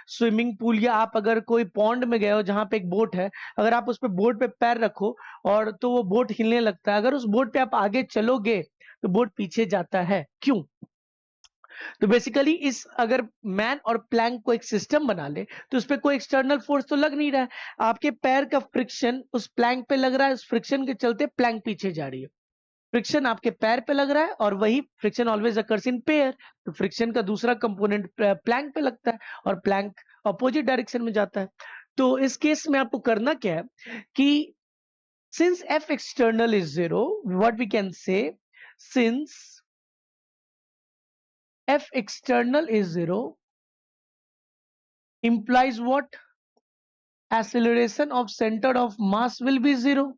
स्विमिंग पूल या आप अगर कोई पॉन्ड में गए हो जहां पे एक बोट है, अगर आप उस पे बोट पे पैर रखो और तो वो बोट हिलने लगता है। अगर उस बोट पे आप आगे चलोगे तो बोट पीछे जाता है, क्यों। तो बेसिकली इस अगर मैन और प्लैंक को एक सिस्टम बना ले तो उस पर कोई एक्सटर्नल फोर्स तो लग नहीं रहा है। आपके पैर का फ्रिक्शन उस प्लैंक पे लग रहा है, उस फ्रिक्शन के चलते प्लैंक पीछे जा रही है। फ्रिक्शन आपके पैर पे लग रहा है और वही friction always occurs in pair. तो फ्रिक्शन का दूसरा कंपोनेंट प्लैंक पे लगता है और प्लैंक अपोजिट डायरेक्शन में जाता है। तो इस केस में आपको करना क्या है कि since F external is zero, what we can say, since F external is zero implies what? Acceleration of center of mass will be zero.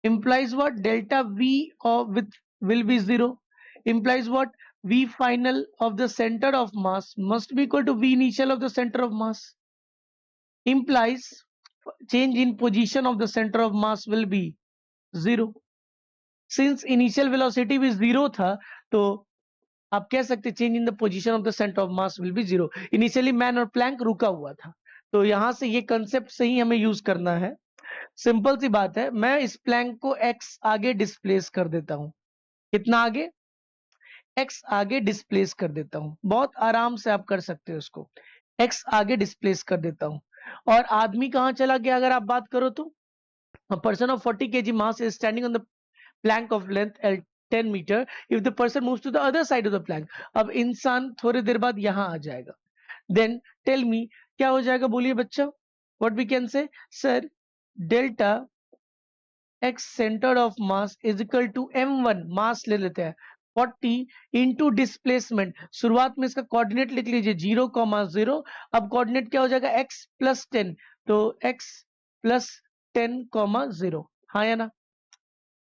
Implies what? Delta v of with will be zero. Implies what? V final of the center of mass must be equal to V initial of the center of mass. Implies change in position of the center of mass will be zero. Since initial velocity भी zero था, तो आप कह सकते change in the position of the centre of mass will be zero. Initially man और Planck रुका हुआ था, तो यहां से ये कंसेप्ट सही हमें यूज करना है। सिंपल सी बात है, मैं इस प्लैंक को एक्स आगे डिस्प्लेस कर देता हूं। कितना आगे? एक्स आगे डिस्प्लेस कर देता हूं। बहुत आराम से आप कर सकते हो इसको, एक्स आगे डिस्प्लेस कर देता हूं। और आदमी कहां चला गया अगर आप बात करो तो, person of 40 kg mass is standing on the plank of length L 10 meter if the person moves to the other side of the plank। अब इंसान थोड़ी देर बाद यहां आ जाएगा, then tell me क्या हो जाएगा, बोलिए बच्चा। what we can say, sir, delta x center of mass is equal to m1, मास ले लेते हैं 40 into displacement। शुरुआत में इसका कोऑर्डिनेट लिख लीजिए 0,0। अब कोऑर्डिनेट क्या हो जाएगा x plus 10, तो x plus 10,0। हाँ या ना।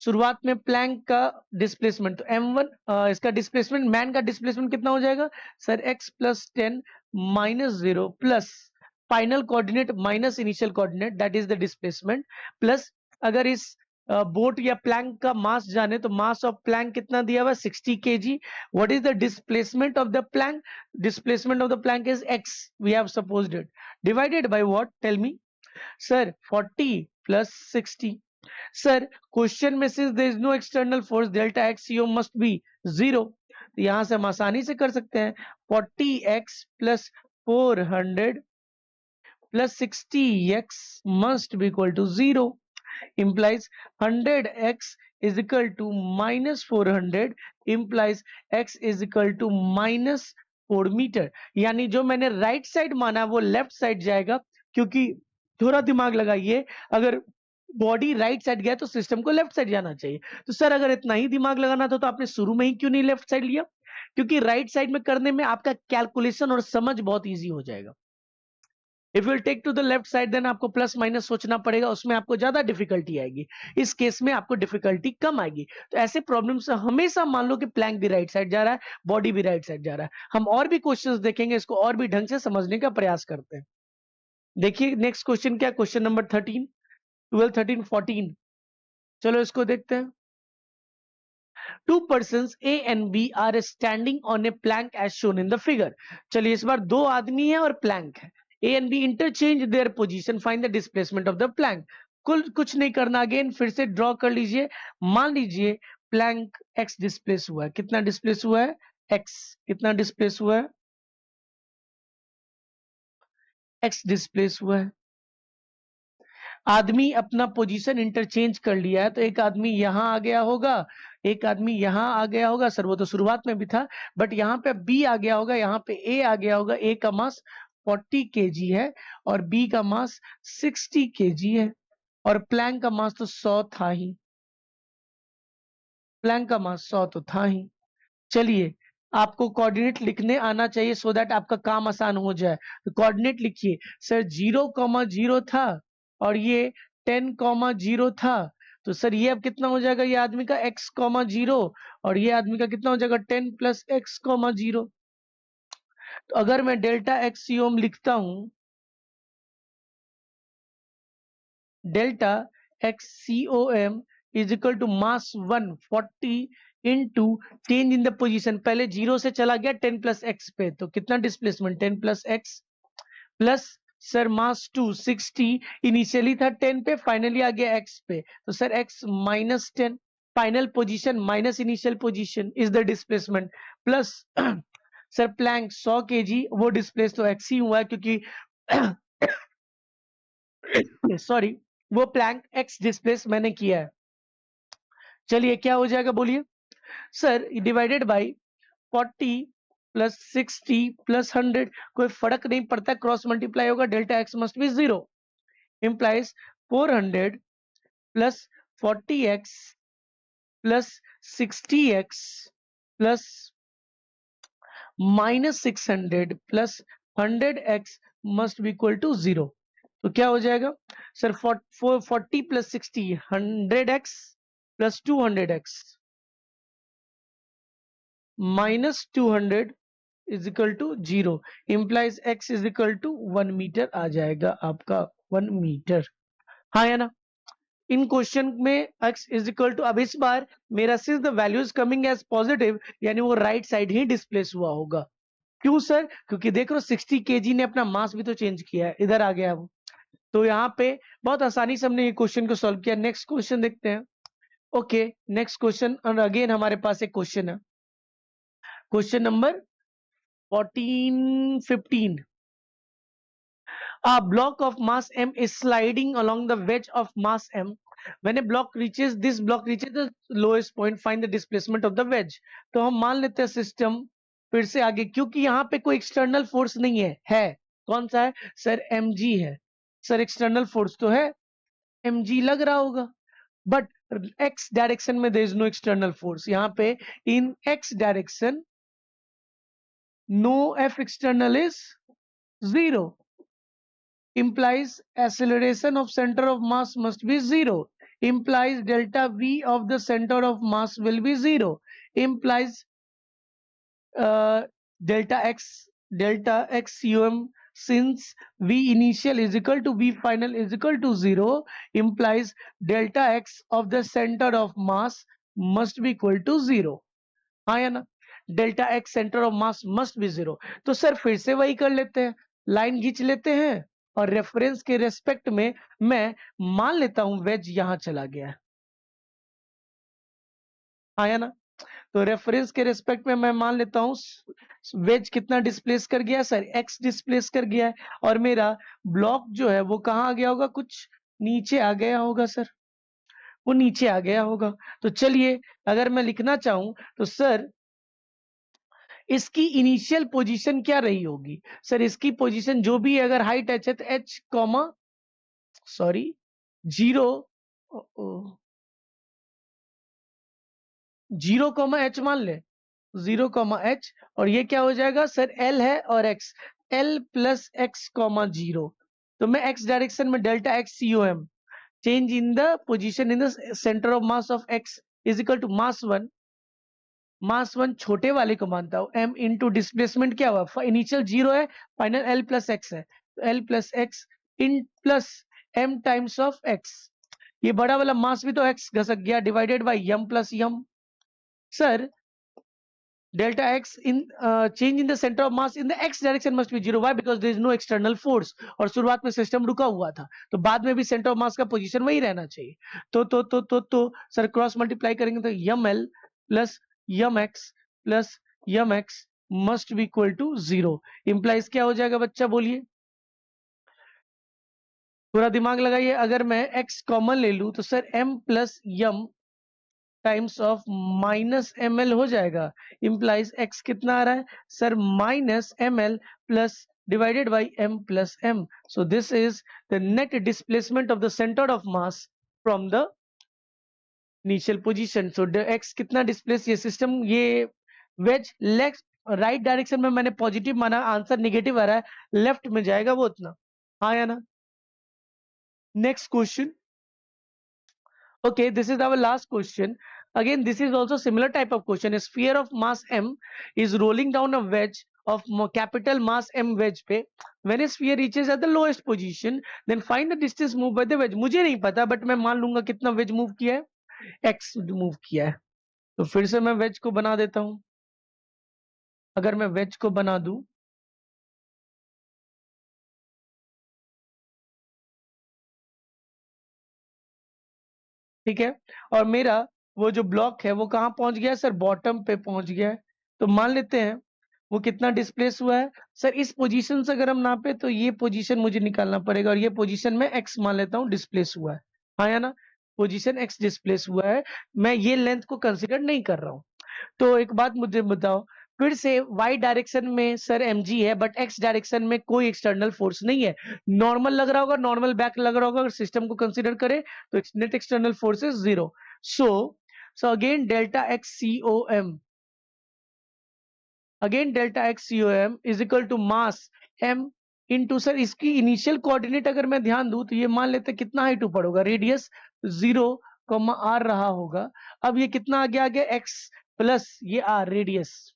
शुरुआत में प्लैंक का डिस्प्लेसमेंट तो m1, इसका डिस्प्लेसमेंट मैन का डिस्प्लेसमेंट कितना हो जाएगा sir, x plus 10 minus 0 plus final coordinate minus initial coordinate that is the displacement, plus अगर इस बोट या प्लैंक का मास जाने तो मास ऑफ प्लैंक कितना दिया हुआ 60 kg। What is the displacement of the plank? Displacement of the plank is x, we have supposed it, divided by what, tell me sir, 40 plus 60। Sir question में since there is no external force delta x you must be zero, तो यहां से हम आसानी से कर सकते हैं 40x plus 400 plus 60x must be equal to 0, implies 100x is equal to minus 400 implies x is equal to minus 4 metre. यानी जो मैंने राइट साइड माना वो लेफ्ट साइड जाएगा, क्योंकि थोड़ा दिमाग लगाइए, अगर बॉडी राइट साइड गया तो सिस्टम को लेफ्ट साइड जाना चाहिए। तो सर अगर इतना ही दिमाग लगाना था तो आपने शुरू में ही क्यों नहीं लेफ्ट साइड लिया? क्योंकि राइट साइड में करने में आपका कैलकुलेशन और समझ बहुत इजी हो जाएगा। If you will take to the left side then आपको प्लस माइनस सोचना पड़ेगा, उसमें आपको ज्यादा डिफिकल्टी आएगी। इस केस में आपको डिफिकल्टी कम आएगी। तो ऐसे प्रॉब्लम से हमेशा मान लो कि प्लैंक भी राइट साइड जा रहा है, बॉडी भी राइट साइड जा रहा है। हम और भी क्वेश्चंस देखेंगे, इसको और भी ढंग से समझने का प्रयास करते हैं। देखिए नेक्स्ट क्वेश्चन क्या, क्वेश्चन नंबर 13, 12, 13, 14। चलो इसको देखते हैं। Two persons A and B are standing on a plank as shown in the figure। चलिए इस बार दो आदमी है और प्लैंक है। A and B interchange their position, find the displacement of the plank। कुछ नहीं करना, अगेन फिर से ड्रॉ कर लीजिए। मान लीजिए प्लैंक x डिस्प्लेस हुआ है, कितना डिस्प्लेस हुआ है x, कितना डिस्प्लेस हुआ है x डिस्प्लेस हुआ है। आदमी अपना पोजीशन इंटरचेंज कर लिया है, तो एक आदमी यहां आ गया होगा, एक आदमी यहां आ गया होगा, सर वो तो शुरुआत में भी था, बट यहाँ पे बी आ गया होगा, यहाँ पे ए आ गया होगा। ए का मास 40 kg है और बी का मास 60 kg है, और प्लैंक का मास तो 100 था ही, प्लैंक का मास 100 तो था ही। चलिए आपको कोऑर्डिनेट लिखने आना चाहिए सो दैट आपका काम आसान हो जाए। तो कोऑर्डिनेट लिखिए सर, 0,0 था और ये 10,0 था, तो सर ये अब कितना हो जाएगा, ये आदमी का x,0 और ये आदमी का कितना हो जाएगा 10 प्लस x,0। तो अगर मैं डेल्टा एक्स सीओम लिखता हूं, delta x COM is equal to mass 140 into change in the position, पहले 0 से चला गया 10 प्लस एक्स पे, तो कितना displacement 10 plus x plus sir mass 260, initially था 10 पे, फाइनली आ गया x पे, तो sir x minus 10, final position minus initial position is the displacement, plus sir plank 100 kg, वो डिस्प्लेस तो x ही हुआ है क्योंकि सॉरी वो प्लैंक x डिस्प्लेस मैंने किया है। चलिए क्या हो जाएगा बोलिए sir, divided by 40 plus 60 plus 100, कोई फर्क नहीं पड़ता, क्रॉस मल्टीप्लाई होगा, delta x must be 0, implies 400 plus 40x plus 60x plus minus 600 plus 100x must be equal to 0। तो क्या हो जाएगा sir 40 plus 60 100x plus 200x minus 200 is equal to 0, implies x is equal to 1 metre आ जाएगा आपका 1 metre. हाँ या ना, इन क्वेश्चन में x इज इक्वल टू, अब इस बार मेरा since the value is coming as positive, यानी वो राइट साइड ही डिस्प्लेस हुआ होगा। क्यों सर, क्योंकि देख लो 60 kg ने अपना मास भी तो चेंज किया है, इधर आ गया वो, तो यहाँ पे बहुत आसानी से हमने ये क्वेश्चन को सॉल्व किया। नेक्स्ट क्वेश्चन देखते हैं। ओके नेक्स्ट क्वेश्चन, और अगेन हमारे पास एक क्वेश्चन है, question number 15 A block of mass m is sliding along the wedge of mass m. When a block reaches, this block reaches the lowest point, find the displacement of the wedge. तो हम मान लेते हैं system फिर से आगे, क्योंकि यहाँ पे कोई एक्सटर्नल फोर्स नहीं है कौन सा है सर, mg है। सर एक्सटर्नल फोर्स तो है mg लग रहा होगा, बट x डायरेक्शन में there is no external force, यहाँ पे in x direction no f external is 0, implies acceleration of center of mass must be 0, implies delta v of the center of mass will be 0, implies delta x cum, since v initial is equal to v final is equal to 0, implies delta x of the center of mass must be equal to 0। हाँ या ना, delta x centre of mass must be 0। तो sir फिर से वही कर लेते हैं, लाइन खींच लेते हैं और रेफरेंस के रेस्पेक्ट में मैं मान लेता हूं वेज यहां चला गया है, हाँ या ना, तो रेफरेंस के रेस्पेक्ट में मैं मान लेता हूं वेज कितना डिस्प्लेस कर गया सर, एक्स डिस्प्लेस कर गया है, और मेरा ब्लॉक जो है वो कहाँ आ गया होगा, कुछ नीचे आ गया होगा सर, वो नीचे आ गया होगा। तो चलिए अगर मैं लिखना चाहूं तो सर इसकी इनिशियल पोजीशन क्या रही होगी सर, इसकी पोजीशन जो भी है, अगर हाइट एच है तो एच कॉमा सॉरी 0,एच मान ले, 0,एच, और ये क्या हो जाएगा सर, एल है और x, l plus x comma 0। तो मैं एक्स डायरेक्शन में delta x COM, change in the position in the centre of mass of x is equal to mass 1 छोटे वाले को मानता हूं, m इंटू डिस्प्लेसमेंट क्या हुआ, इनिशियल 0 है, फाइनल l प्लस एक्स है, तो l plus x in plus m times of x, ये बड़ा वाला मास भी तो x घसक गया, divided by m plus m। Sir delta x in change in the centre of mass in the x direction must be 0, why, because there is no external force, और शुरुआत में सिस्टम रुका हुआ था, तो बाद में भी सेंटर ऑफ मास का पोजीशन वही रहना चाहिए। तो सर क्रॉस मल्टीप्लाई करेंगे तो ml plus mx plus mx must be equal to 0, implies क्या हो जाएगा बच्चा बोलिए, पूरा दिमाग लगाइए। अगर मैं x कॉमन ले लूं तो sir m plus m times of minus ml हो जाएगा, इंप्लाइज x कितना आ रहा है sir, minus ml plus divided by m plus m। So this is the net displacement of the centre of mass from the initial position. So x कितना displace, ये system, ये veg left right direction में मैंने positive माना, answer negative आ रहा है, left में जाएगा वो उतना, हाँ या ना। Next question, Okay, this is our last question. Again, this is also similar type of question. A sphere of mass m is rolling down a wedge of capital mass m wedge पे. When a sphere reaches at the lowest position, then find the distance moved by the wedge. मुझे नहीं पता, but मैं मान लूंगा कितना wedge move किया है, x move किया है. तो फिर से मैं wedge को बना देता हूँ. अगर मैं wedge को बना दूं, ठीक है, और मेरा वो जो ब्लॉक है वो कहाँ पहुंच गया है सर? बॉटम पे पहुंच गया है. तो मान लेते हैं वो कितना डिस्प्लेस हुआ है सर? इस पोजीशन से अगर हम नापे तो ये पोजीशन मुझे निकालना पड़ेगा, और ये पोजीशन में x मान लेता हूँ डिस्प्लेस हुआ है. हाँ या ना? पोजीशन x डिस्प्लेस हुआ है, मैं ये लेंथ को कंसिडर नहीं कर रहा हूँ. तो एक बात मुझे बताओ, फिर से y डायरेक्शन में सर mg है, बट x डायरेक्शन में कोई एक्सटर्नल फोर्स नहीं है. नॉर्मल लग रहा होगा, नॉर्मल बैक लग रहा होगा, अगर सिस्टम को कंसीडर करें तो net external force is 0. So again delta x com, again delta x com is equal to mass m into sir इसकी इनिशियल कोऑर्डिनेट अगर मैं ध्यान दूं तो ये मान लेते हैं कितना हाइट ऊपर होगा, रेडियस 0, r रहा होगा. अब ये कितना आ गया x प्लस ये r रेडियस,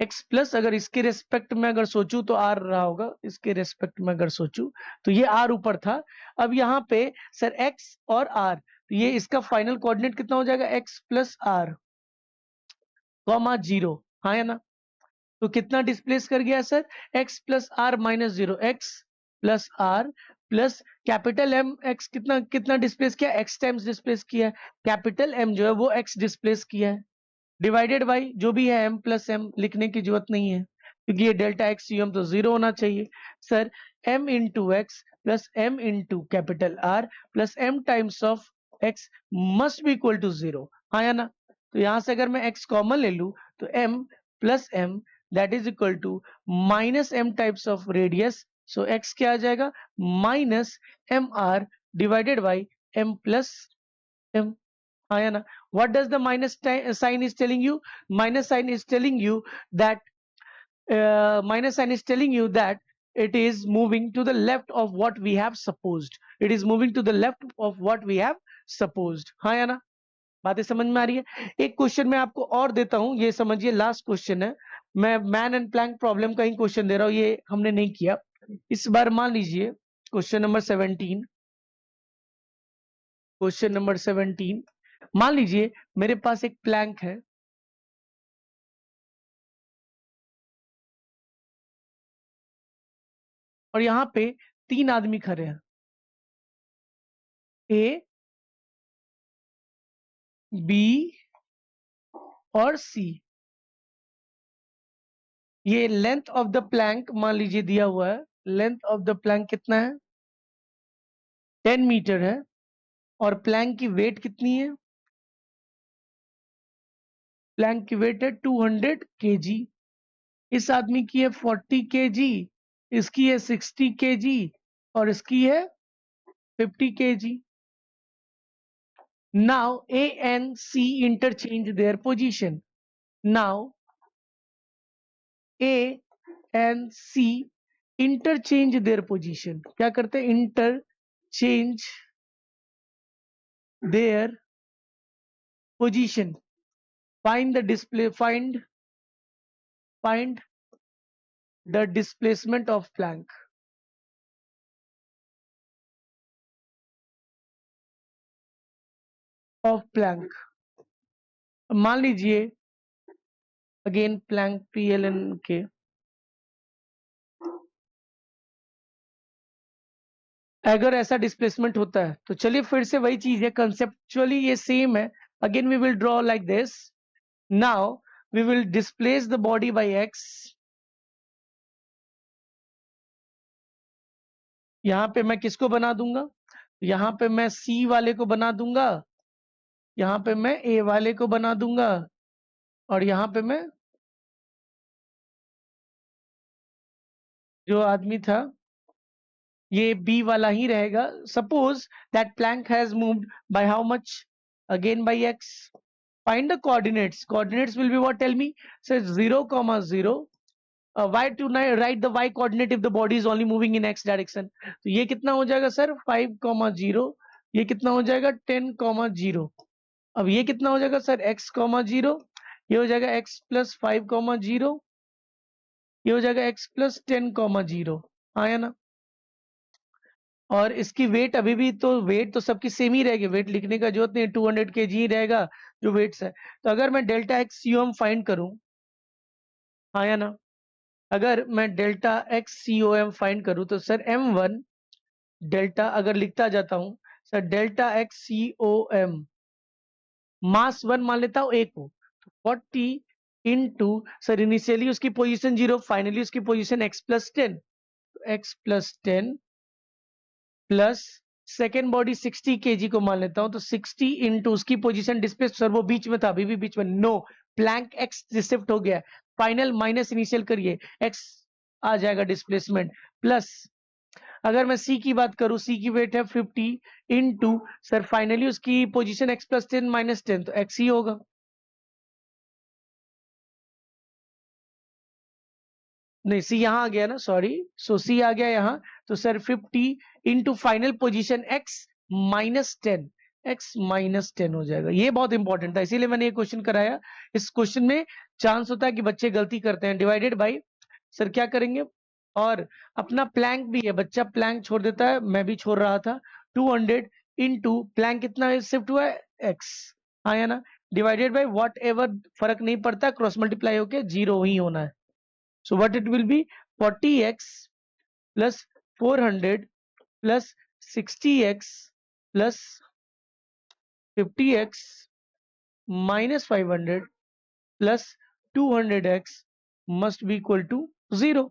x प्लस अगर इसके रेस्पेक्ट में अगर सोचूं तो r रहा होगा, इसके रेस्पेक्ट में अगर सोचूं तो ये r ऊपर था. अब यहाँ पे सर x और r, तो ये इसका फाइनल कोऑर्डिनेट कितना हो जाएगा? x plus r comma 0. हाँ या ना? तो कितना डिस्प्लेस कर गया sir? x plus r minus 0, x plus r plus capital m, x कितना कितना डिस्प्लेस किया? x टाइम्स डिस्प्लेस किया है. कैपिटल m जो है वो x डिस्प्लेस किया है, डिवाइडेड बाई जो भी है m प्लस m. लिखने की जरूरत नहीं है क्योंकि ये डेल्टा x यूएम तो 0 होना चाहिए sir. m into x plus m into capital R plus m times of x must be equal to 0. हाँ या ना? तो यहां से अगर मैं x कॉमन ले लूं तो m plus m that is equal to minus m times of radius. So x क्या आ जाएगा? Minus mr divided by m plus m. Ayana, what does the minus sign is telling you? Minus sign is telling you that minus sign is telling you that it is moving to the left of what we have supposed. It is moving to the left of what we have supposed. हाँ या ना? बातें समझ में आ रही है? एक question मैं आपको और देता हूं, ये समझिए लास्ट क्वेश्चन है. मैं मैन एंड प्लैंक प्रॉब्लम का ही क्वेश्चन दे रहा हूं, ये हमने नहीं किया इस बार. मान लीजिए क्वेश्चन नंबर 17, क्वेश्चन नंबर 17. मान लीजिए मेरे पास एक प्लैंक है और यहाँ पे 3 आदमी खड़े हैं, ए, बी और सी. ये लेंथ ऑफ द प्लैंक मान लीजिए दिया हुआ है. लेंथ ऑफ द प्लैंक कितना है? 10 मीटर है. और प्लैंक की वेट कितनी है? प्लैंक की वेट है 200 केजी. इस आदमी की है 40 केजी, इसकी है 60 केजी और इसकी है 50 KG. Now A and C interchange their position. Now A and C interchange their position. क्या करते हैं? Interchange their position. Find the displacement of plank. Of plank. मान लीजिए अगेन प्लैंक PLN के अगर ऐसा डिस्प्लेसमेंट होता है तो चलिए फिर से वही चीज है, कंसेप्चुअली ये सेम है. Again we will draw like this. Now we will displace the body by x. यहां पे मैं किसको बना दूंगा? यहां पे मैं C वाले को बना दूंगा, यहां पे मैं A वाले को बना दूंगा और यहां पे मैं जो आदमी था ये B वाला ही रहेगा. Suppose that plank has moved by how much? Again by x. Find the coordinates. Coordinates will be what? Tell me. Says 0, 0. Why to write the y coordinate if the body is only moving in x direction? तो ये कितना हो जाएगा sir? 5, 0 ये कितना हो जाएगा 10,0। अब ये कितना हो जाएगा सर x, 0, ये हो जाएगा x प्लस 5,0, ये हो जाएगा x प्लस 10,0। आया ना। और इसकी वेट अभी भी तो वेट तो सबकी सेम ही रहेगी, वेट लिखने का जरूरत नहीं, 200 kg ही रहेगा जो वेट्स है। तो अगर मैं डेल्टा एक्स सीओएम फाइंड करूं, आया ना, अगर मैं डेल्टा एक्स सीओएम फाइंड करूं तो सर m1 डेल्टा अगर लिखता जाता हूं सर डेल्टा एक्स सीओएम मास 1 मान लेता हूं एक को, 40 इंटू सर इनिशियली उसकी पोजीशन 0, फाइनली उसकी position x plus 10, x plus 10 plus second body 60 kg को मान लेता हूं तो 60 इंटू उसकी पोजीशन डिस्प्लेस, सर वो बीच में था, अभी भी बीच में, नो, प्लैंक एक्स शिफ्ट हो गया, फाइनल माइनस इनिशियल करिए, एक्स आ जाएगा डिस्प्लेसमेंट, प्लस अगर मैं सी की बात करूं, सी की वेट है 50 इंटू सर फाइनली उसकी पोजीशन एक्स प्लस 10 माइनस 10, तो एक्स ही होगा। नहीं सी यहाँ आ गया ना, सॉरी, सो सी आ गया यहाँ, तो sir 50 into final position x minus 10, x minus 10 हो जाएगा। ये बहुत इंपॉर्टेंट था, इसीलिए मैंने ये क्वेश्चन कराया। इस क्वेश्चन में चांस होता है कि बच्चे गलती करते हैं, डिवाइडेड बाई सर क्या करेंगे, और अपना प्लैंक भी है, बच्चा प्लैंक छोड़ देता है, मैं भी छोड़ रहा था, 200 इंटू प्लैंक कितना शिफ्ट हुआ है एक्स, आया ना, डिवाइडेड बाई वॉट एवर, फर्क नहीं पड़ता, क्रॉस मल्टीप्लाई होके 0 ही होना है। So what it will be, 40x plus 400 plus 60x plus 50x minus 500 plus 200x must be equal to 0।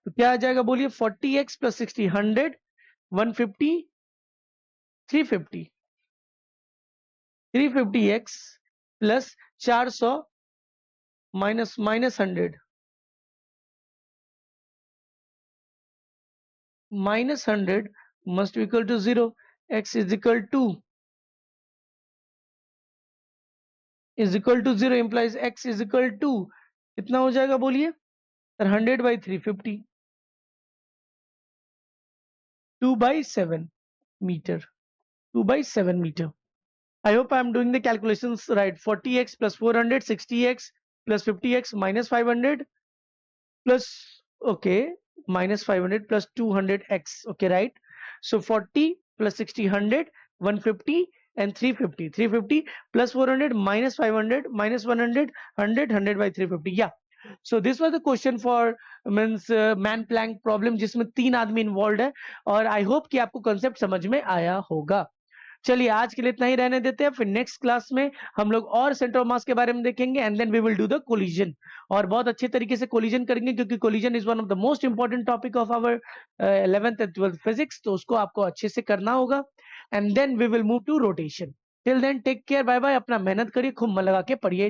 तो क्या आ जाएगा बोलिए, 40x plus 60, 100, 150, 350, 350x plus 400 minus 100 minus 100 must be equal to 0। x is equal to 0 implies x is equal to कितना हो जाएगा बोलिए sir, 100 by 350, 2 by 7 meter, 2 by 7 meter। I hope I am doing the calculations right। 40x plus 400, 60x plus 50x minus 500 plus, okay, minus 500 plus 200x, okay, right? So 40 plus 60, 100, 150 and 350, 350 plus 400 minus 500 minus 100, 100, 100 by 350, yeah। So this was the question for means man plank problem जिसमें 3 आदमी involve है, और I hope कि आपको concept समझ में आया होगा। चलिए आज के लिए इतना ही रहने देते हैं, फिर नेक्स्ट क्लास में हम लोग और सेंटर ऑफ मास के बारे में देखेंगे, and then we will do the collision, और बहुत अच्छे तरीके से कोलिजन करेंगे, क्योंकि collision is one of the most important topic of our 11th and 12th physics, तो उसको आपको अच्छे से करना होगा, and then we will move to rotation. Till then take care, bye bye, अपना मेहनत करिए, खूब मन लगा के पढ़िए।